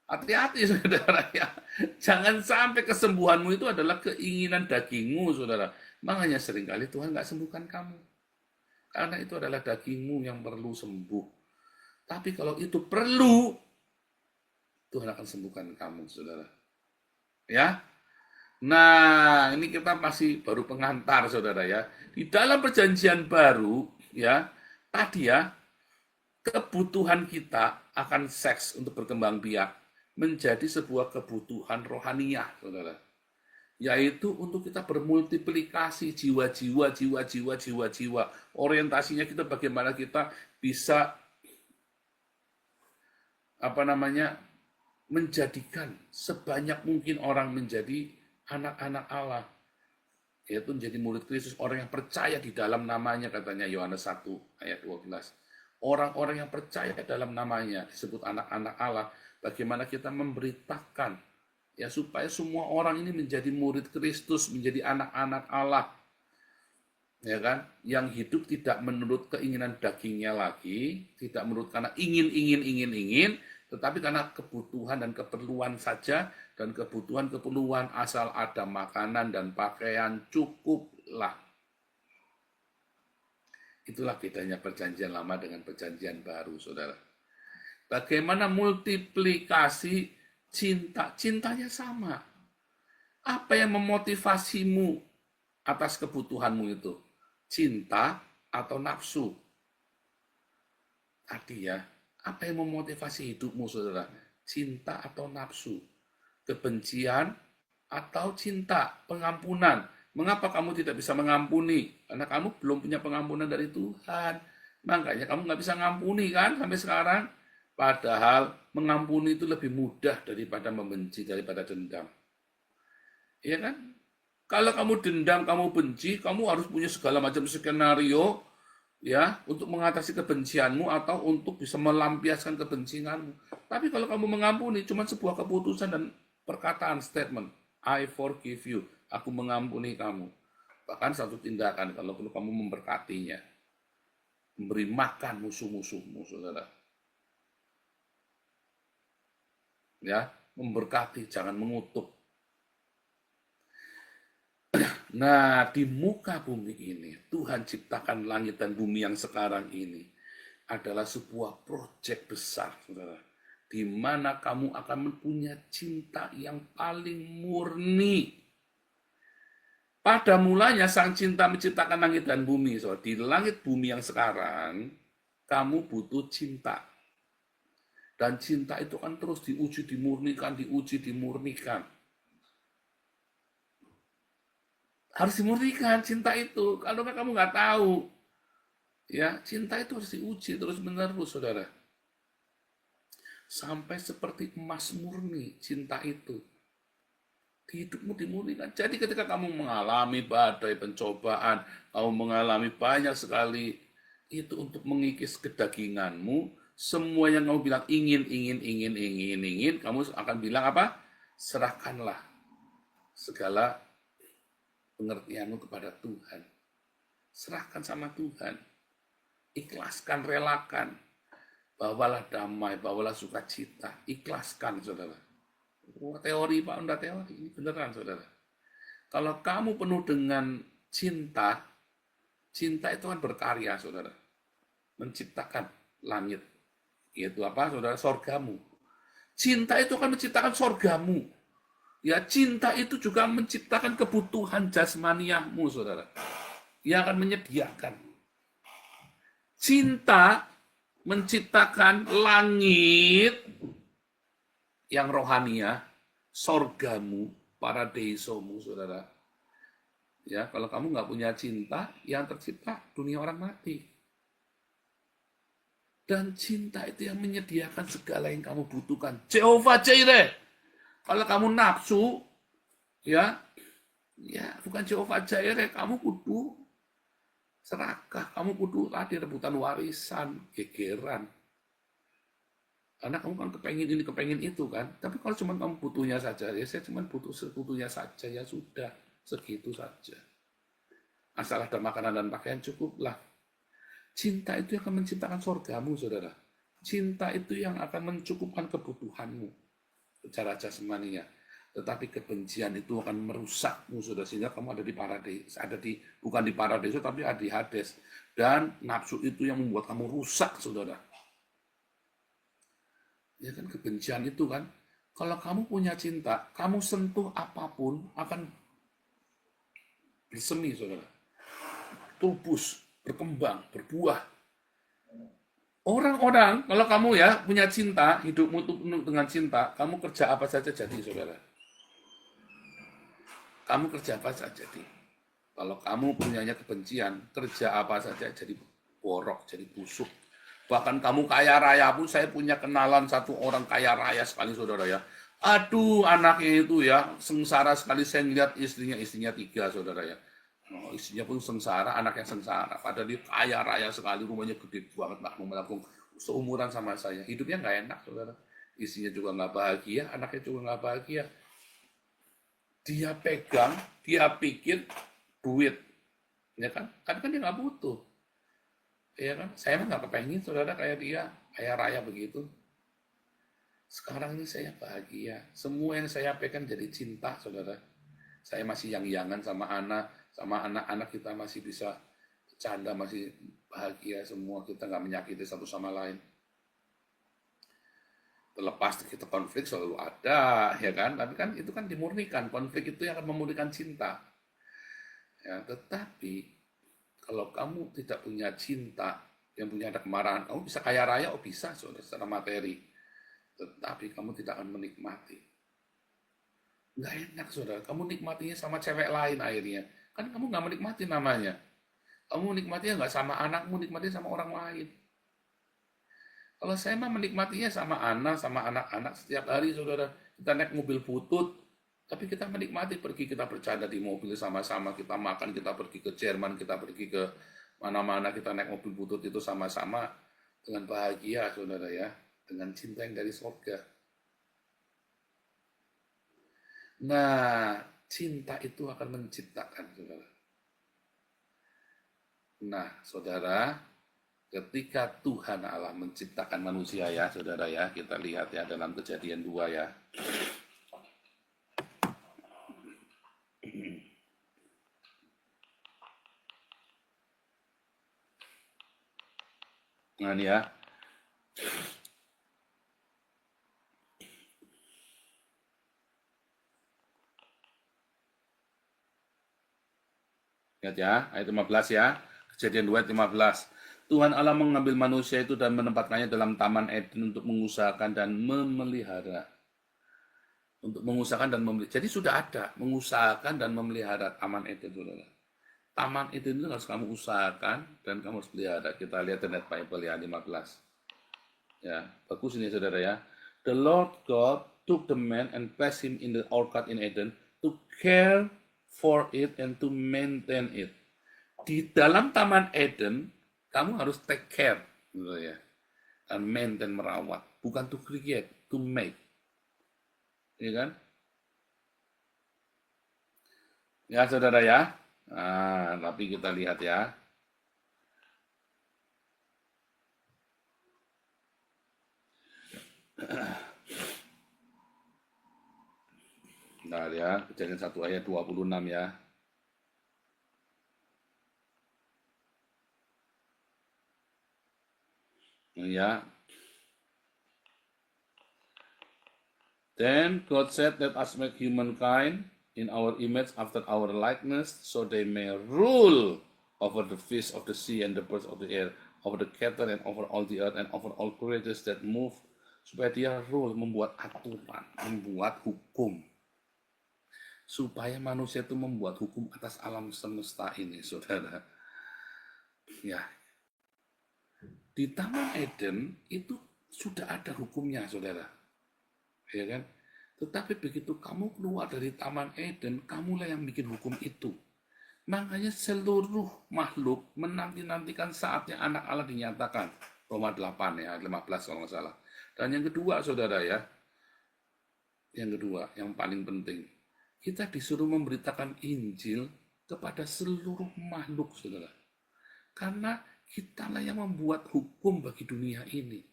Hati-hati saudara ya. Jangan sampai kesembuhanmu itu adalah keinginan dagingmu saudara. Makanya seringkali Tuhan nggak sembuhkan kamu. Karena itu adalah dagingmu yang perlu sembuh. Tapi kalau itu perlu, Tuhan akan sembuhkan kamu saudara. Ya. Nah, ini kita masih baru pengantar saudara ya. Di dalam perjanjian baru ya, tadi ya, kebutuhan kita akan seks untuk berkembang biak menjadi sebuah kebutuhan rohaniah, saudara. Yaitu untuk kita bermultiplikasi jiwa-jiwa. Orientasinya kita bagaimana kita bisa menjadikan sebanyak mungkin orang menjadi anak-anak Allah. Yaitu menjadi murid Kristus, orang yang percaya di dalam namanya, katanya Yohanes 1 ayat 12. Orang-orang yang percaya dalam namanya disebut anak-anak Allah. Bagaimana kita memberitakan ya supaya semua orang ini menjadi murid Kristus, menjadi anak-anak Allah. Ya kan? Yang hidup tidak menurut keinginan dagingnya lagi, tidak menurut karena ingin, tetapi karena kebutuhan dan keperluan saja, dan kebutuhan asal ada makanan dan pakaian cukuplah. Itulah bedanya perjanjian lama dengan perjanjian baru, saudara. Bagaimana multiplikasi cinta? Cintanya sama. Apa yang memotivasimu atas kebutuhanmu itu? Cinta atau nafsu? Tadi ya, apa yang memotivasi hidupmu, saudara? Cinta atau nafsu? Kebencian atau cinta? Pengampunan? Mengapa kamu tidak bisa mengampuni? Karena kamu belum punya pengampunan dari Tuhan. Makanya kamu nggak bisa ngampuni kan sampai sekarang. Padahal mengampuni itu lebih mudah daripada membenci, daripada dendam. Iya kan? Kalau kamu dendam, kamu benci, kamu harus punya segala macam skenario ya untuk mengatasi kebencianmu atau untuk bisa melampiaskan kebencianmu. Tapi kalau kamu mengampuni, cuma sebuah keputusan dan perkataan statement, I forgive you, aku mengampuni kamu. Bahkan satu tindakan kalau perlu kamu memberkatinya, memberi makan musuh-musuhmu, saudara. Ya, memberkati, jangan mengutuk. Nah, di muka bumi ini, Tuhan ciptakan langit dan bumi yang sekarang ini adalah sebuah proyek besar, saudara. Di mana kamu akan mempunyai cinta yang paling murni. Pada mulanya sang cinta menciptakan langit dan bumi. Saudara. Di langit bumi yang sekarang, kamu butuh cinta. Dan cinta itu kan terus diuji, dimurnikan. Harus dimurnikan cinta itu. Kalau kamu nggak tahu, ya cinta itu harus diuji terus-menerus, saudara. Sampai seperti emas murni cinta itu. Di hidupmu dimurnikan. Jadi ketika kamu mengalami badai pencobaan, kamu mengalami banyak sekali, itu untuk mengikis kedaginganmu. Semua yang kamu bilang ingin, kamu akan bilang apa? Serahkanlah segala pengertianmu kepada Tuhan. Serahkan sama Tuhan. Ikhlaskan, relakan. Bawalah damai, bawalah sukacita. Ikhlaskan, saudara. Teori, Pak, enggak teori. Ini beneran, saudara. Kalau kamu penuh dengan cinta, cinta itu kan berkarya, saudara. Menciptakan langit. Itu apa, saudara? Sorgamu. Cinta itu akan menciptakan sorgamu. Ya, cinta itu juga menciptakan kebutuhan jasmaniahmu, saudara. Yang akan menyediakan. Cinta menciptakan langit yang rohania, sorgamu, paradeisomu, saudara. Ya, kalau kamu nggak punya cinta, yang tercipta dunia orang mati. Dan cinta itu yang menyediakan segala yang kamu butuhkan. Jehovah Jireh. Kalau kamu nafsu, Ya, bukan Jehovah Jireh, kamu kudu serakah, kamu kudu tadi rebutan warisan, gegeran. Karena kamu kan kepengen ini, kepengen itu kan. Tapi kalau cuma kamu butuhnya saja, ya saya cuma butuh sebutuhnya saja, ya sudah, segitu saja. Asal ada makanan dan pakaian cukuplah. Cinta itu yang akan menciptakan surgamu, saudara. Cinta itu yang akan mencukupkan kebutuhanmu secara jasmaninya. Tetapi kebencian itu akan merusakmu, saudara. Sehingga kamu ada di paradis, bukan di paradiso, tapi ada di Hades. Dan nafsu itu yang membuat kamu rusak, saudara. Ya kan, kebencian itu kan. Kalau kamu punya cinta, kamu sentuh apapun akan bersemi, saudara. Tubus, berkembang, berbuah. Orang-orang, kalau kamu ya punya cinta, hidupmu itu penuh dengan cinta, kamu kerja apa saja jadi, saudara. Kamu kerja apa saja jadi. Kalau kamu punyanya kebencian, kerja apa saja jadi borok, jadi busuk. Bahkan kamu kaya raya pun, saya punya kenalan satu orang kaya raya sekali, saudara ya. Aduh, anaknya itu ya, sengsara sekali. Saya melihat istrinya 3, saudara ya. Istrinya pun sengsara, anaknya sengsara. Padahal dia kaya raya sekali, rumahnya gede banget, melengkung, seumuran sama saya. Hidupnya nggak enak, saudara. Istrinya juga nggak bahagia, anaknya juga nggak bahagia. Dia pegang, dia pikir duit, ya kan? Kan dia nggak butuh, ya kan? Saya mah nggak kepengen, saudara, kayak dia, kaya raya begitu. Sekarang ini saya bahagia. Semua yang saya pegang jadi cinta, saudara. Saya masih yang-yangan sama anak-anak kita masih bisa bercanda, masih bahagia semua, kita nggak menyakiti satu sama lain. Terlepas kita konflik selalu ada, ya kan? Tapi kan itu kan dimurnikan, konflik itu yang akan memurnikan cinta. Ya, tetapi kalau kamu tidak punya cinta, yang punya ada kemarahan, kamu bisa kaya raya, bisa, saudara, secara materi. Tetapi kamu tidak akan menikmati. Nggak enak, saudara. Kamu nikmatinya sama cewek lain akhirnya. Kan kamu nggak menikmati namanya. Kamu menikmatinya nggak sama anakmu, nikmatinya sama orang lain. Kalau saya mah menikmatinya sama anak-anak setiap hari, saudara. Kita naik mobil butut, tapi kita menikmati pergi, kita bercanda di mobil sama-sama, kita makan, kita pergi ke Jerman, kita pergi ke mana-mana, kita naik mobil butut itu sama-sama dengan bahagia, saudara ya. Dengan cinta yang dari surga. Nah, cinta itu akan menciptakan, saudara. Nah, saudara, ketika Tuhan Allah menciptakan manusia ya, saudara ya, kita lihat ya dalam Kejadian 2 ya. Nah, ini ya. Lihat ya, ayat 15 ya. Kejadian 2 ayat 15. Tuhan Allah mengambil manusia itu dan menempatkannya dalam Taman Eden untuk mengusahakan dan memelihara. Untuk mengusahakan dan memelihara. Jadi sudah ada, mengusahakan dan memelihara Taman Eden, saudara. Taman Eden itu harus kamu usahakan dan kamu harus pelihara. Kita lihat di Net Bible ya, 15. Ya, bagus ini, saudara ya. The Lord God took the man and placed him in the orchard in Eden to care for it and to maintain it. Di dalam Taman Eden, kamu harus take care, gitu ya, dan maintain, merawat, bukan to create, to make, ya kan? Ya, saudara ya. Nah, tapi kita lihat ya. Nah ya, Kejadian 1 ayat 26 ya. Ya. Then God said, let us make humankind in our image after our likeness, so they may rule over the fish of the sea and the birds of the air, over the cattle and over all the earth and over all creatures that move. Supaya dia rule, membuat aturan, membuat hukum. Supaya manusia itu membuat hukum atas alam semesta ini, saudara. Ya. Di Taman Eden itu sudah ada hukumnya, saudara. Ya kan? Tetapi begitu kamu keluar dari Taman Eden, kamulah yang bikin hukum itu. Makanya seluruh makhluk menanti-nantikan saatnya anak Allah dinyatakan. Roma 8 ya, 15 kalau nggak salah. Dan yang kedua, saudara ya, yang kedua, yang paling penting, kita disuruh memberitakan Injil kepada seluruh makhluk, saudara. Karena kitalah yang membuat hukum bagi dunia ini.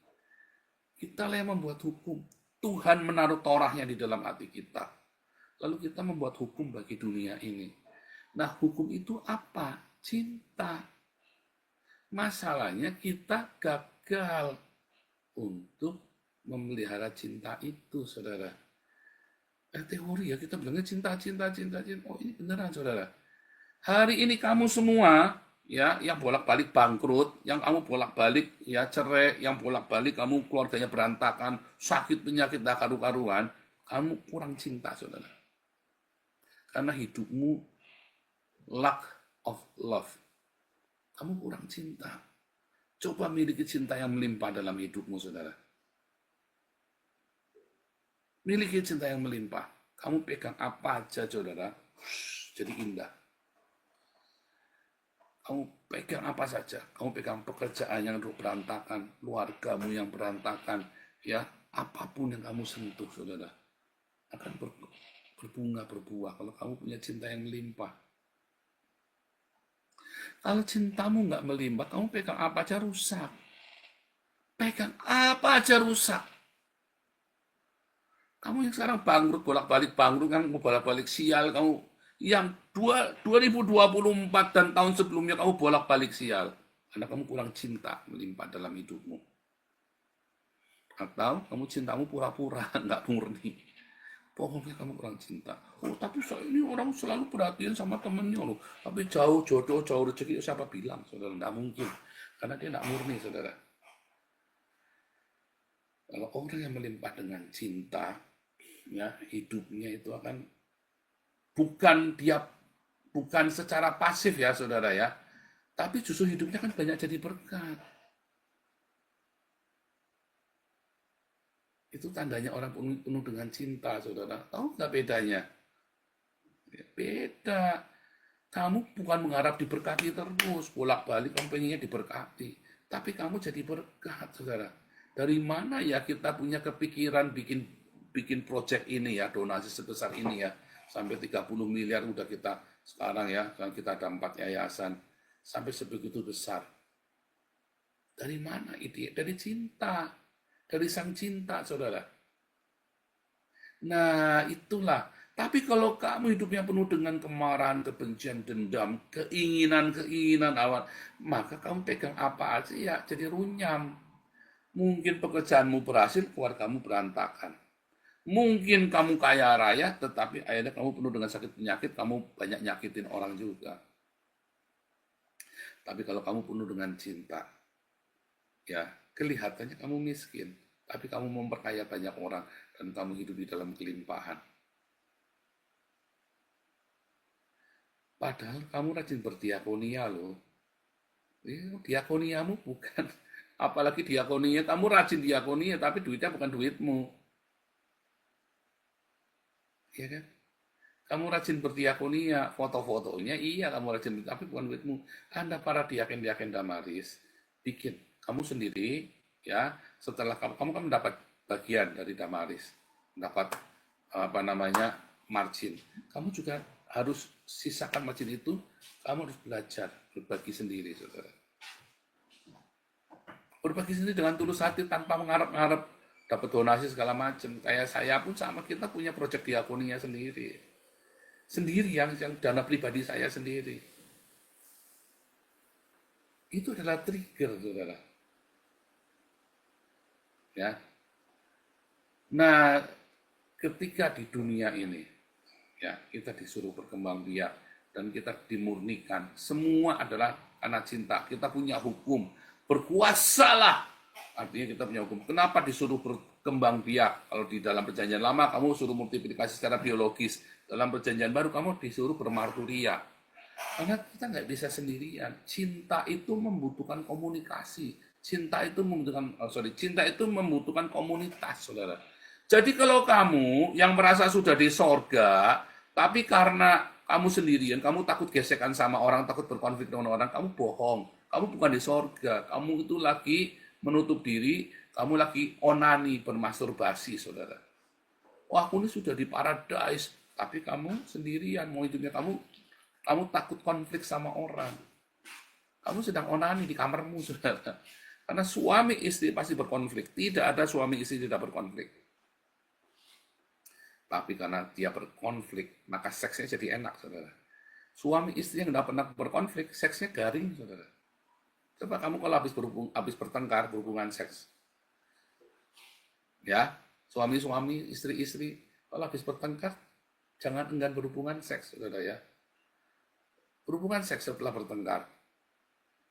Kitalah yang membuat hukum. Tuhan menaruh Torahnya di dalam hati kita. Lalu kita membuat hukum bagi dunia ini. Nah, hukum itu apa? Cinta. Masalahnya kita gagal untuk memelihara cinta itu, saudara. Teori ya, kita bilangnya cinta. Oh, ini beneran, saudara. Hari ini kamu semua, ya, yang bolak-balik bangkrut, yang kamu bolak-balik ya cerai, yang bolak-balik kamu keluarganya berantakan, sakit penyakit tak karu-karuan, kamu kurang cinta, saudara. Karena hidupmu lack of love. Kamu kurang cinta. Coba miliki cinta yang melimpah dalam hidupmu, saudara. Miliki cinta yang melimpah. Kamu pegang apa aja, saudara, jadi indah. Kamu pegang apa saja. Kamu pegang pekerjaan yang berantakan, keluargamu yang berantakan, ya, apapun yang kamu sentuh, saudara, akan berbunga, berbuah kalau kamu punya cinta yang melimpah. Kalau cintamu nggak melimpah, kamu pegang apa aja rusak. Pegang apa aja rusak. Kamu yang sekarang bangkrut, bolak-balik bangkrut, kamu bolak-balik sial, kamu yang 2024 dan tahun sebelumnya kamu bolak-balik sial. Karena kamu kurang cinta melimpah dalam hidupmu. Atau kamu cintamu pura-pura, nggak murni. Pokoknya kamu kurang cinta. Oh, tapi saya ini orang selalu perhatian sama temennya loh. Tapi jauh jodoh, jauh rezeki, siapa bilang? Saudara, nggak mungkin. Karena dia nggak murni, saudara. Kalau orang yang melimpah dengan cinta, ya, hidupnya itu akan bukan secara pasif ya, saudara ya. Tapi justru hidupnya kan banyak jadi berkat. Itu tandanya orang penuh dengan cinta, saudara. Tahu nggak bedanya? Ya, beda. Kamu bukan mengharap diberkati terus, bolak-balik kamu pengennya diberkati. Tapi kamu jadi berkat, saudara. Dari mana ya kita punya kepikiran bikin proyek ini ya, donasi sebesar ini ya. Sampai 30 miliar udah kita sekarang ya, kita ada 4 yayasan. Sampai sebegitu besar. Dari mana ide? Dari cinta. Dari sang cinta, saudara. Nah, itulah. Tapi kalau kamu hidupnya penuh dengan kemarahan, kebencian, dendam, keinginan awan, maka kamu pegang apa aja ya jadi runyam. Mungkin pekerjaanmu berhasil, keluargamu berantakan. Mungkin kamu kaya raya, tetapi akhirnya kamu penuh dengan sakit penyakit, kamu banyak nyakitin orang juga. Tapi kalau kamu penuh dengan cinta, ya, kelihatannya kamu miskin, tapi kamu memperkaya banyak orang dan kamu hidup di dalam kelimpahan. Padahal kamu rajin berdiakonia loh. Diakoniamu bukan, apalagi diakonia, kamu rajin diakonia, tapi duitnya bukan duitmu. Ya kan? Kamu rajin berdiakonia, foto-fotonya iya kamu rajin, tapi bukan duitmu. Anda para diaken-diaken Damaris, bikin kamu sendiri, ya, setelah kamu kan mendapat bagian dari Damaris, mendapat margin. Kamu juga harus sisakan margin itu, kamu harus belajar berbagi sendiri, saudara. Berbagi sendiri dengan tulus hati tanpa mengharap-harap dapat donasi segala macam. Kayak saya pun sama, kita punya proyek diakonia sendiri yang dana pribadi saya sendiri. Itu adalah trigger, saudara. Ya. Nah, ketika di dunia ini, ya, kita disuruh berkembang biak dan kita dimurnikan, semua adalah karena cinta. Kita punya hukum, berkuasalah. Artinya kita punya hukum. Kenapa disuruh berkembang biak? Kalau di dalam perjanjian lama kamu suruh multiplikasi secara biologis, dalam perjanjian baru kamu disuruh bermarturia. Karena kita nggak bisa sendirian. Cinta itu membutuhkan komunikasi. Cinta itu membutuhkan komunitas, saudara. Jadi kalau kamu yang merasa sudah di sorga, tapi karena kamu sendirian, kamu takut gesekan sama orang, takut berkonflik dengan orang, kamu bohong. Kamu bukan di sorga, kamu itu lagi menutup diri, kamu lagi onani, bermasturbasi, saudara. Wah, aku ini sudah di paradise, tapi kamu sendirian, mau hidupnya kamu takut konflik sama orang. Kamu sedang onani di kamarmu, saudara. Karena suami istri pasti berkonflik. Tidak ada suami istri tidak berkonflik. Tapi karena dia berkonflik, maka seksnya jadi enak, saudara. Suami istri yang tidak pernah berkonflik, seksnya garing, saudara. Coba kamu kalau habis bertengkar, berhubungan seks. Ya, suami-suami, istri-istri, kalau habis bertengkar, jangan enggan berhubungan seks, saudara ya. Berhubungan seks setelah bertengkar,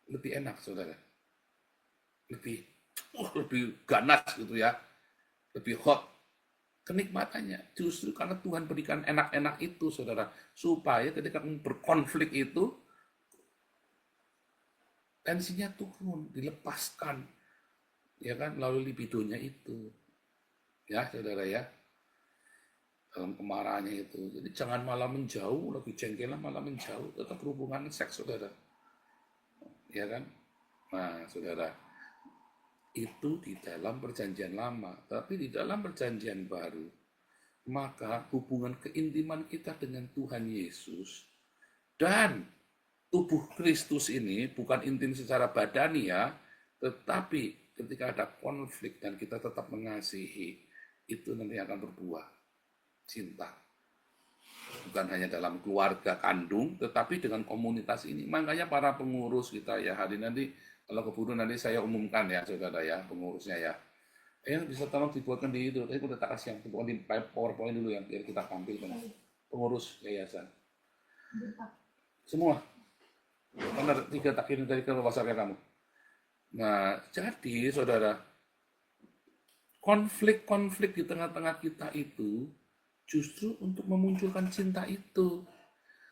lebih enak, saudara. Lebih ganas gitu ya. Lebih hot. Kenikmatannya justru karena Tuhan berikan enak-enak itu, saudara, supaya ketika berkonflik itu tensinya turun, dilepaskan, ya kan, melalui libidonya itu, ya saudara ya, dalam kemarahannya itu. Jadi jangan malah menjauh, lagi jengkelan malah menjauh, tetap berhubungan seks, saudara, ya kan. Nah, saudara, itu di dalam perjanjian lama, tapi di dalam perjanjian baru, maka hubungan keintiman kita dengan Tuhan Yesus dan tubuh Kristus ini bukan intim secara badani ya, tetapi ketika ada konflik dan kita tetap mengasihi, itu nanti akan berbuah cinta. Bukan hanya dalam keluarga kandung, tetapi dengan komunitas ini. Makanya para pengurus kita ya, hari nanti kalau keburu nanti saya umumkan ya, saudara ya, pengurusnya ya. Yang bisa tolong dibuatkan di itu. Saya udah tak kasih yang di PowerPoint dulu yang biar kita tampilkan. Pengurus yayasan. Semua. Benar, 3 tak kirim dari ke WhatsApp kamu. Nah, jadi saudara, konflik-konflik di tengah-tengah kita itu justru untuk memunculkan cinta itu.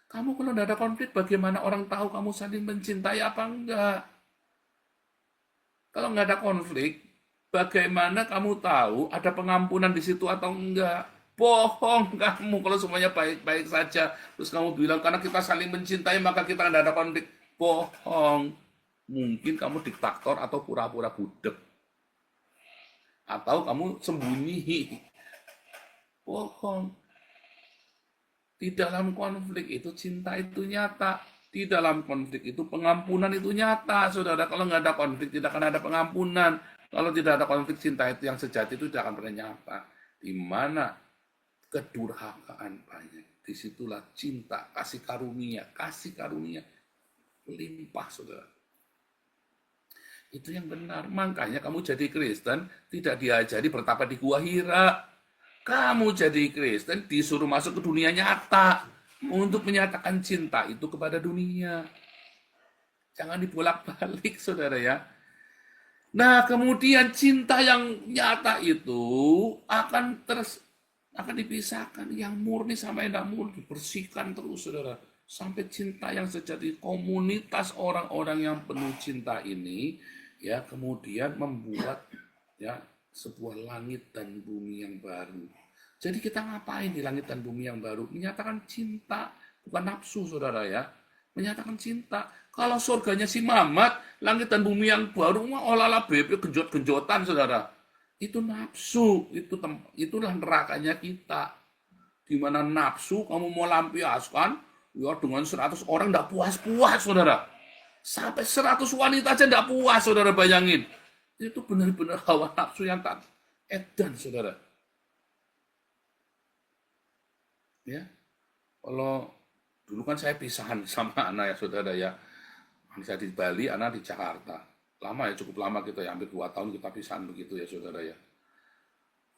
Kamu kalau tidak ada konflik, bagaimana orang tahu kamu saling mencintai apa enggak? Kalau nggak ada konflik, bagaimana kamu tahu ada pengampunan di situ atau enggak? Bohong kamu kalau semuanya baik-baik saja. Terus kamu bilang karena kita saling mencintai maka kita nggak ada konflik. Bohong. Mungkin kamu diktator atau pura-pura budek. Atau kamu sembunyi. Bohong. Di dalam konflik itu cinta itu nyata. Di dalam konflik itu pengampunan itu nyata, saudara. Kalau nggak ada konflik, tidak akan ada pengampunan. Kalau tidak ada konflik, cinta itu yang sejati itu tidak akan pernah nyata. Di mana kedurhakaan banyak, disitulah cinta, kasih karunia melimpah, saudara. Itu yang benar. Makanya kamu jadi Kristen tidak diajari bertapa di Gua Hira. Kamu jadi Kristen disuruh masuk ke dunia nyata untuk menyatakan cinta itu kepada dunia. Jangan dibolak-balik, saudara ya. Nah, kemudian cinta yang nyata itu akan dipisahkan. Yang murni sama yang tidak murni dibersihkan terus, saudara. Sampai cinta yang sejati, komunitas orang-orang yang penuh cinta ini, ya kemudian membuat ya sebuah langit dan bumi yang baru. Jadi kita ngapain di langit dan bumi yang baru? Menyatakan cinta, bukan nafsu, saudara ya. Menyatakan cinta. Kalau surganya si Mamat, langit dan bumi yang baru, olah bebek genjot-genjotan, saudara. Itu nafsu, itulah nerakanya kita. Di mana nafsu kamu mau lampiaskan, ya dengan 100 orang tidak puas-puas, saudara. Sampai 100 wanita aja tidak puas, saudara, bayangin. Itu benar-benar hawa nafsu yang tak edan, saudara. Ya, kalau dulu kan saya pisahan sama anak ya, saudara ya. Saya di Bali, anak di Jakarta. Lama ya, cukup lama kita ya, hampir 2 tahun kita pisahan begitu ya, saudara ya.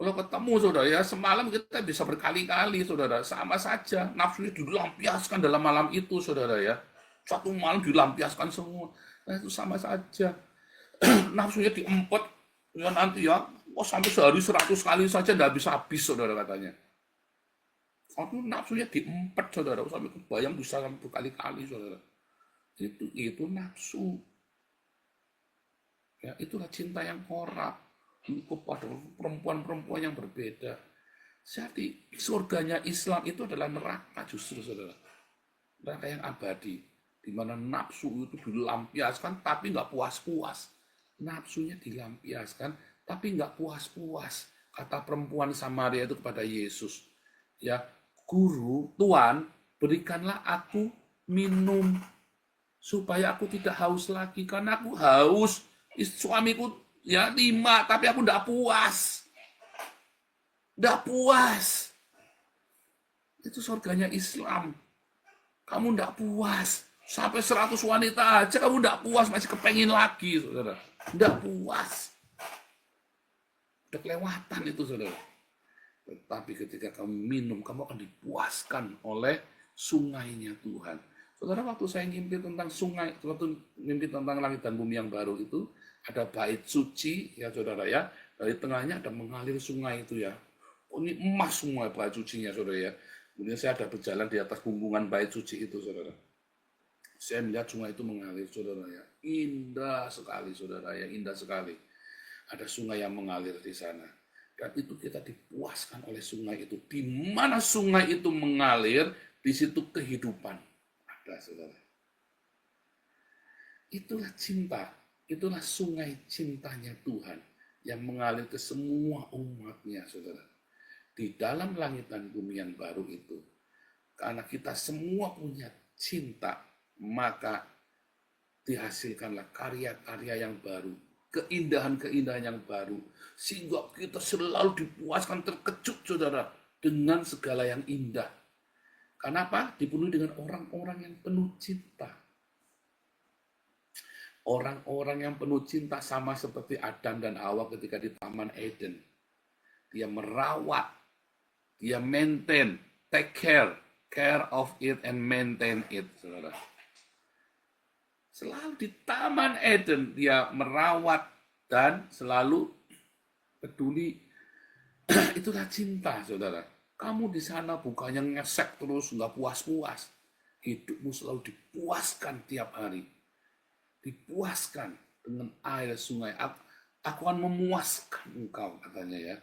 Kalau ketemu, saudara ya, semalam kita bisa berkali-kali, saudara. Sama saja, nafsunya dilampiaskan dalam malam itu, saudara ya. Satu malam dilampiaskan semua. Nah, itu sama saja. Nafsunya diempet, ya nanti ya, sampai sehari 100 kali saja tidak bisa habis, saudara katanya. Waktu nafsunya diempet, saudara, sampai kebayang bisa sampai berkali-kali, saudara. Itu nafsu. Ya, itulah cinta yang korup. kepada perempuan-perempuan yang berbeda. Jadi surganya Islam itu adalah neraka justru, saudara. Neraka yang abadi, di mana nafsu itu dilampiaskan tapi nggak puas-puas. Nafsunya dilampiaskan tapi nggak puas-puas. Kata perempuan Samaria itu kepada Yesus, ya, Guru, Tuhan, berikanlah aku minum supaya aku tidak haus lagi, karena aku haus. Suamiku ya 5, tapi aku nggak puas. Nggak puas. Itu surganya Islam. Kamu nggak puas. Sampai 100 wanita aja kamu nggak puas, masih kepengin lagi, saudara. Nggak puas. Udah kelewatan itu, saudara. Tetapi ketika kamu minum, kamu akan dipuaskan oleh sungainya Tuhan. Saudara, waktu saya ngimpi tentang sungai, waktu ngimpi tentang langit dan bumi yang baru itu, ada bait suci, ya saudara ya. Dari tengahnya ada mengalir sungai itu ya. Oh, ini emas semua bait sucinya, saudara ya. Kemudian saya ada berjalan di atas bumbungan bait suci itu, saudara. Saya melihat sungai itu mengalir, saudara ya. Indah sekali, saudara ya. Indah sekali. Ada sungai yang mengalir di sana. Dan itu kita dipuaskan oleh sungai itu. Di mana sungai itu mengalir, di situ kehidupan ada, saudara. Itulah cinta. Itulah sungai cintanya Tuhan yang mengalir ke semua umatnya, saudara. Di dalam langit dan bumi yang baru itu, karena kita semua punya cinta, maka dihasilkanlah karya-karya yang baru, keindahan-keindahan yang baru, sehingga kita selalu dipuaskan, terkejut, saudara, dengan segala yang indah. Kenapa? Dipenuhi dengan orang-orang yang penuh cinta. Orang-orang yang penuh cinta sama seperti Adam dan Hawa ketika di Taman Eden. Dia merawat, dia maintain, take care of it and maintain it, saudara. Selalu di Taman Eden dia merawat dan selalu peduli. Itulah cinta, saudara. Kamu di sana bukannya ngesek terus, nggak puas-puas. Hidupmu selalu dipuaskan tiap hari. Dipuaskan dengan air sungai. Aku akan memuaskan engkau, katanya ya.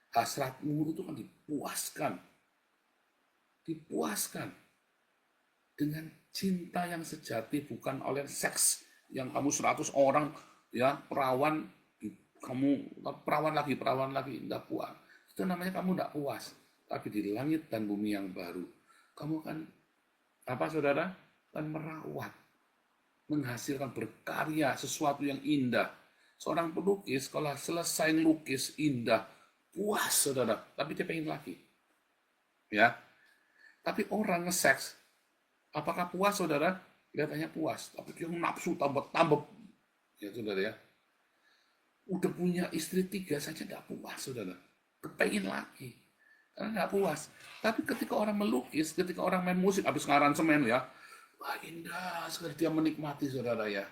Hasratmu itu kan dipuaskan. Dipuaskan. Dengan cinta yang sejati, bukan oleh seks. Yang kamu 100 orang, ya, perawan lagi, tidak puas. Itu namanya kamu tidak puas. Tapi di langit dan bumi yang baru, kamu kan, apa saudara? Kan merawat. Menghasilkan berkarya, sesuatu yang indah. Seorang pelukis, kalau selesai lukis indah, puas, saudara, tapi dia pengen lagi. Ya. Tapi orang nge-seks, apakah puas, saudara? Kelihatannya puas, tapi dia nafsu tambah. Ya, saudara ya. Udah punya istri 3 saja tidak puas, saudara. Kepengen lagi. Karena tidak puas. Tapi ketika orang melukis, ketika orang main musik, habis ngaransemen ya, wah indah sekali, dia menikmati, saudara ya.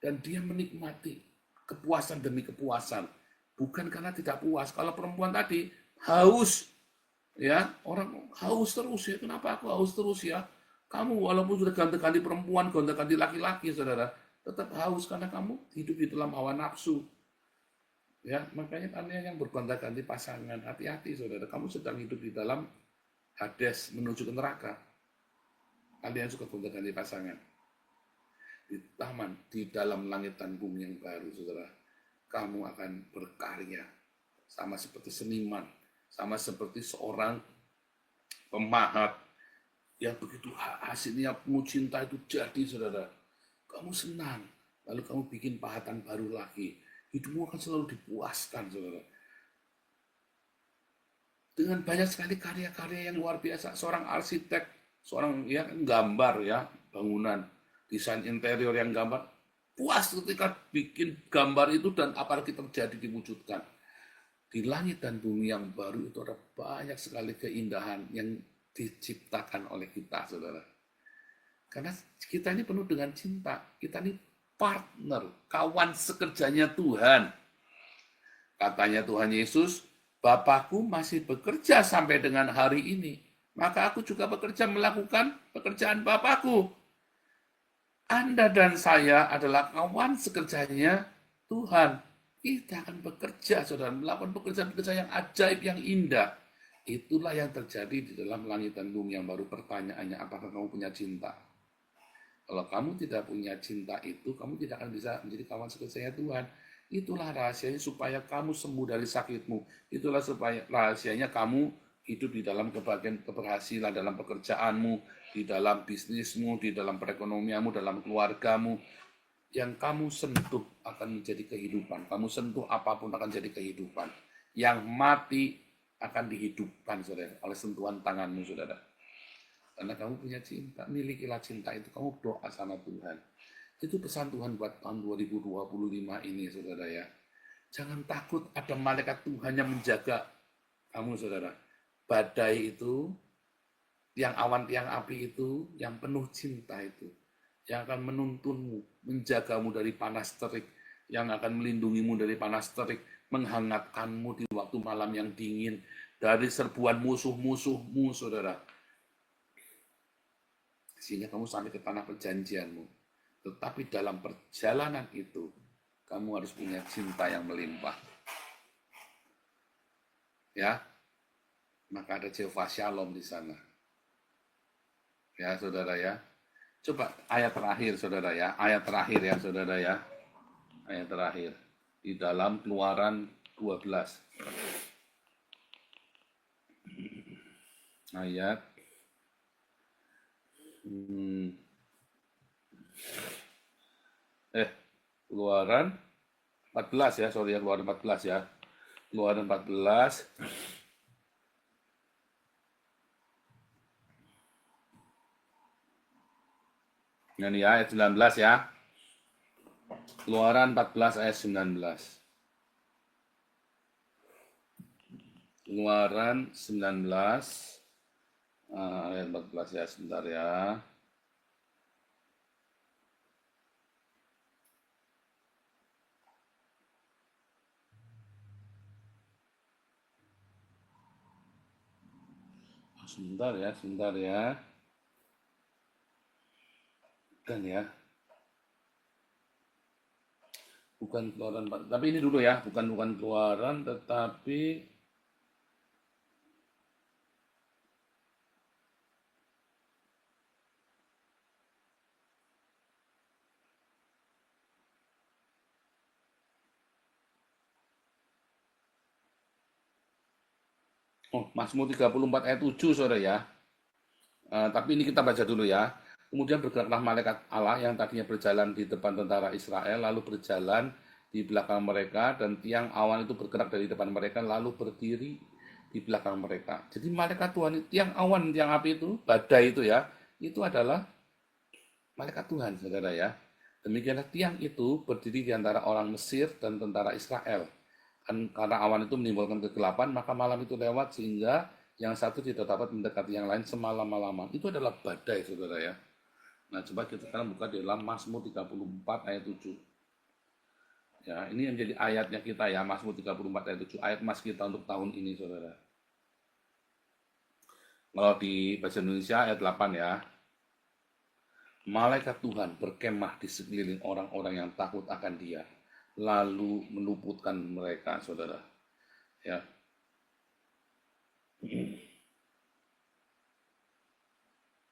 Dan dia menikmati kepuasan demi kepuasan. Bukan karena tidak puas. Kalau perempuan tadi haus, ya, orang haus terus ya. Kenapa aku haus terus ya? Kamu walaupun sudah ganti-ganti perempuan, ganti-ganti laki-laki, saudara, tetap haus karena kamu hidup di dalam hawa nafsu. Ya, makanya kalian yang bergonta-ganti pasangan, hati-hati, saudara. Kamu sedang hidup di dalam Hades menuju ke neraka. Kalian suka gonta-ganti pasangan. Di taman, di dalam langit dan bumi yang baru, saudara, kamu akan berkarya sama seperti seniman, sama seperti seorang pemahat yang begitu hasilnya penuh cinta itu jadi, saudara. Kamu senang, lalu kamu bikin pahatan baru lagi. Hidupmu akan selalu dipuaskan, saudara. Dengan banyak sekali karya-karya yang luar biasa. Seorang arsitek, seorang ya gambar ya, bangunan, desain interior yang gambar, puas ketika bikin gambar itu dan apalagi terjadi diwujudkan. Di langit dan bumi yang baru itu ada banyak sekali keindahan yang diciptakan oleh kita, saudara. Karena kita ini penuh dengan cinta. Kita ini partner, kawan sekerjanya Tuhan. Katanya Tuhan Yesus, Bapakku masih bekerja sampai dengan hari ini. Maka aku juga bekerja melakukan pekerjaan Bapakku. Anda dan saya adalah kawan sekerjanya Tuhan. Kita akan bekerja, saudara, melakukan pekerjaan-pekerjaan yang ajaib, yang indah. Itulah yang terjadi di dalam langit dan bumi yang baru. Pertanyaannya, apakah kamu punya cinta? Kalau kamu tidak punya cinta itu, kamu tidak akan bisa menjadi kawan sekerjanya Tuhan. Itulah rahasianya supaya kamu sembuh dari sakitmu. Itulah supaya rahasianya kamu hidup di dalam kebahagiaan, keberhasilan dalam pekerjaanmu, di dalam bisnismu, di dalam perekonomianmu, dalam keluargamu. Yang kamu sentuh akan menjadi kehidupan. Kamu sentuh apapun akan jadi kehidupan. Yang mati akan dihidupkan, saudara, oleh sentuhan tanganmu, saudara. Karena kamu punya cinta, milikilah cinta itu. Kamu doa sama Tuhan. Itu pesan Tuhan buat tahun 2025 ini, saudara ya. Jangan takut, ada malaikat Tuhan yang menjaga kamu, saudara. Badai itu, yang awan tiang api itu, yang penuh cinta itu, yang akan menuntunmu, menjagamu dari panas terik, yang akan melindungimu dari panas terik, menghangatkanmu di waktu malam yang dingin, dari serbuan musuh-musuhmu, saudara. Sehingga kamu sampai ke tanah perjanjianmu. Tetapi dalam perjalanan itu, kamu harus punya cinta yang melimpah. Ya, maka ada Jehovah Shalom di sana. Ya, saudara ya. Coba ayat terakhir, saudara ya. Ayat terakhir ya, saudara ya. Ayat terakhir. Di dalam Keluaran 12. Ayat. Keluaran 14 ya, sorry ya, Keluaran 14 ya. Keluaran 14. Ini ya, ayat 19 ya. Keluaran 14 ayat 19. Keluaran 19 ayat 14 ya, sebentar ya. Sebentar ya, sebentar ya. Bukan ya. Bukan Keluaran, tapi ini dulu ya, bukan Keluaran, tetapi Mazmur 34 ayat 7, saudara ya. Tapi ini kita baca dulu ya. Kemudian bergeraklah malaikat Allah yang tadinya berjalan di depan tentara Israel, lalu berjalan di belakang mereka, dan tiang awan itu bergerak dari depan mereka, lalu berdiri di belakang mereka. Jadi malaikat Tuhan, tiang awan, tiang api itu, badai itu ya, itu adalah malaikat Tuhan, saudara ya. Demikianlah tiang itu berdiri di antara orang Mesir dan tentara Israel. Karena awan itu menimbulkan kegelapan, maka malam itu lewat sehingga yang satu tidak dapat mendekati yang lain semalam-malaman. Itu adalah badai, saudara ya. Nah, coba kita sekarang buka di dalam Mazmur 34 ayat 7. Ya, ini yang jadi ayatnya kita ya, Mazmur 34 ayat 7, ayat emas kita untuk tahun ini, saudara. Kalau di bahasa Indonesia ayat 8 ya. Malaikat Tuhan berkemah di sekeliling orang-orang yang takut akan Dia, lalu meluputkan mereka, saudara. Ya.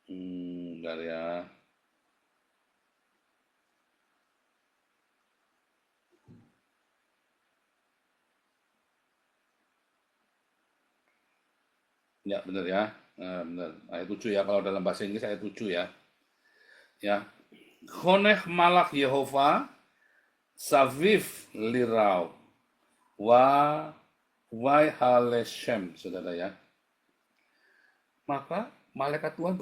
Bentar ya. Ya, benar ya. Benar. Ayat 7 ya, kalau dalam bahasa Inggris ayat 7 ya. Ya. Khoneh malak Yehova saviv lirau wa haleshem, saudara ya. Maka malaikat Tuhan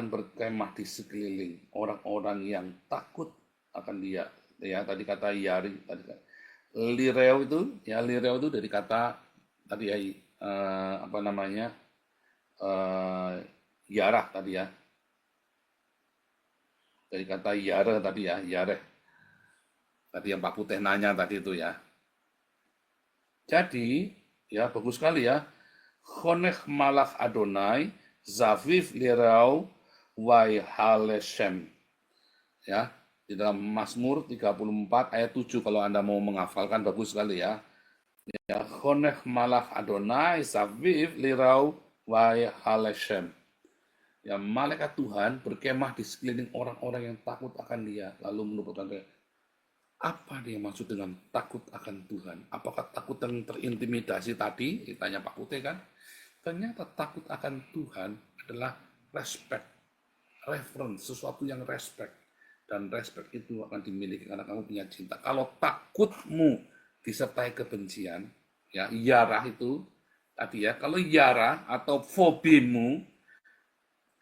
berkemah di sekeliling orang-orang yang takut akan Dia. Ya, tadi kata yari, tadi lireu itu, ya lireu itu dari kata tadi ya yarah tadi ya. Dari kata yare tadi ya, yareh. Tadi yang Pak Putih nanya tadi itu ya. Jadi, ya bagus sekali ya. Khonech malach Adonai, zaviv lirau, wai haleshem. Ya, Di dalam Mazmur 34 ayat 7 kalau Anda mau menghafalkan bagus sekali ya. Ya, Chonech malach Adonai saviv lirau wa haleshem. Ya, malaikat Tuhan berkemah di sekeliling orang-orang yang takut akan Dia. Lalu menubuhkan apa dia maksud dengan takut akan Tuhan? Apakah takut yang terintimidasi tadi? Ditanya Pak Putih kan? Ternyata takut akan Tuhan adalah respect, reverence, sesuatu yang respect. Dan respect itu akan dimiliki karena kamu punya cinta. Kalau takutmu disertai kebencian, ya yarah itu tadi ya. Kalau yarah atau fobimu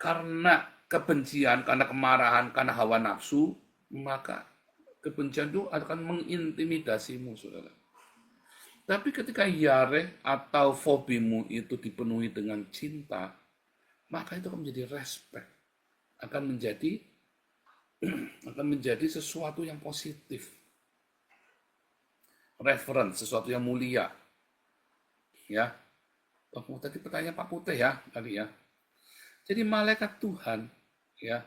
karena kebencian, karena kemarahan, karena hawa nafsu, maka kebencian itu akan mengintimidasimu, saudara. Tapi ketika yareh atau fobimu itu dipenuhi dengan cinta, maka itu akan menjadi respect, akan menjadi sesuatu yang positif, reference, sesuatu yang mulia, ya. Tadi pertanyaan Pak Putih ya tadi ya. Jadi malaikat Tuhan ya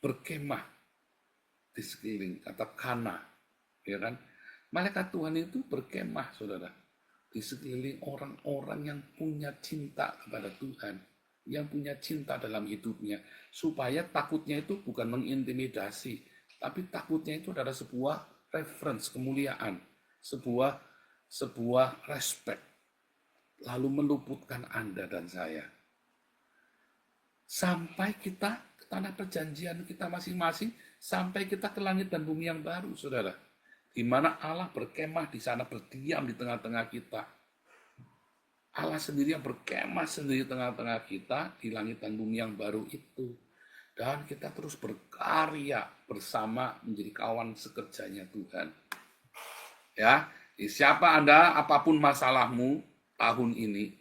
berkemah di sekeliling, kata kana, ya kan? Malaikat Tuhan itu berkemah, saudara, di sekeliling orang-orang yang punya cinta kepada Tuhan, yang punya cinta dalam hidupnya, supaya takutnya itu bukan mengintimidasi, tapi takutnya itu adalah sebuah reference, kemuliaan, sebuah respect, lalu meluputkan Anda dan saya. Sampai kita ke tanah perjanjian kita masing-masing, sampai kita ke langit dan bumi yang baru, saudara. Di mana Allah berkemah di sana, berdiam di tengah-tengah kita. Allah sendiri yang berkemah sendiri di tengah-tengah kita, di langit dan bumi yang baru itu. Dan kita terus berkarya bersama menjadi kawan sekerjanya Tuhan. Ya, siapa Anda, apapun masalahmu tahun ini,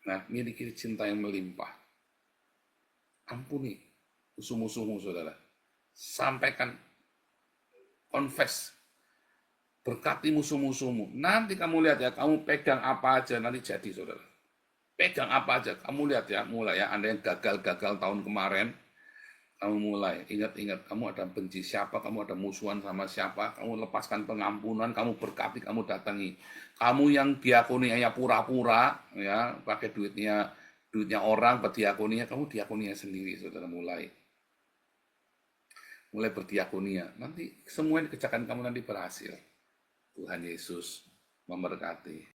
nah miliki cinta yang melimpah. Ampuni musuh-musuhmu, saudara. Sampaikan, confess, berkati musuh-musuhmu. Nanti kamu lihat ya, kamu pegang apa aja nanti jadi, saudara. Pegang apa aja, kamu lihat ya, mulai ya. Anda yang gagal-gagal tahun kemarin, kamu mulai ingat-ingat, kamu ada benci siapa, kamu ada musuhan sama siapa, kamu lepaskan pengampunan, kamu berkati, kamu datangi. Kamu yang diakoni hanya pura-pura, ya, pakai duitnya orang, berdiakonia, kamu diakonia sendiri, saudara, mulai berdiakonia. Nanti semua yang dikerjakan kamu nanti berhasil. Tuhan Yesus memberkati.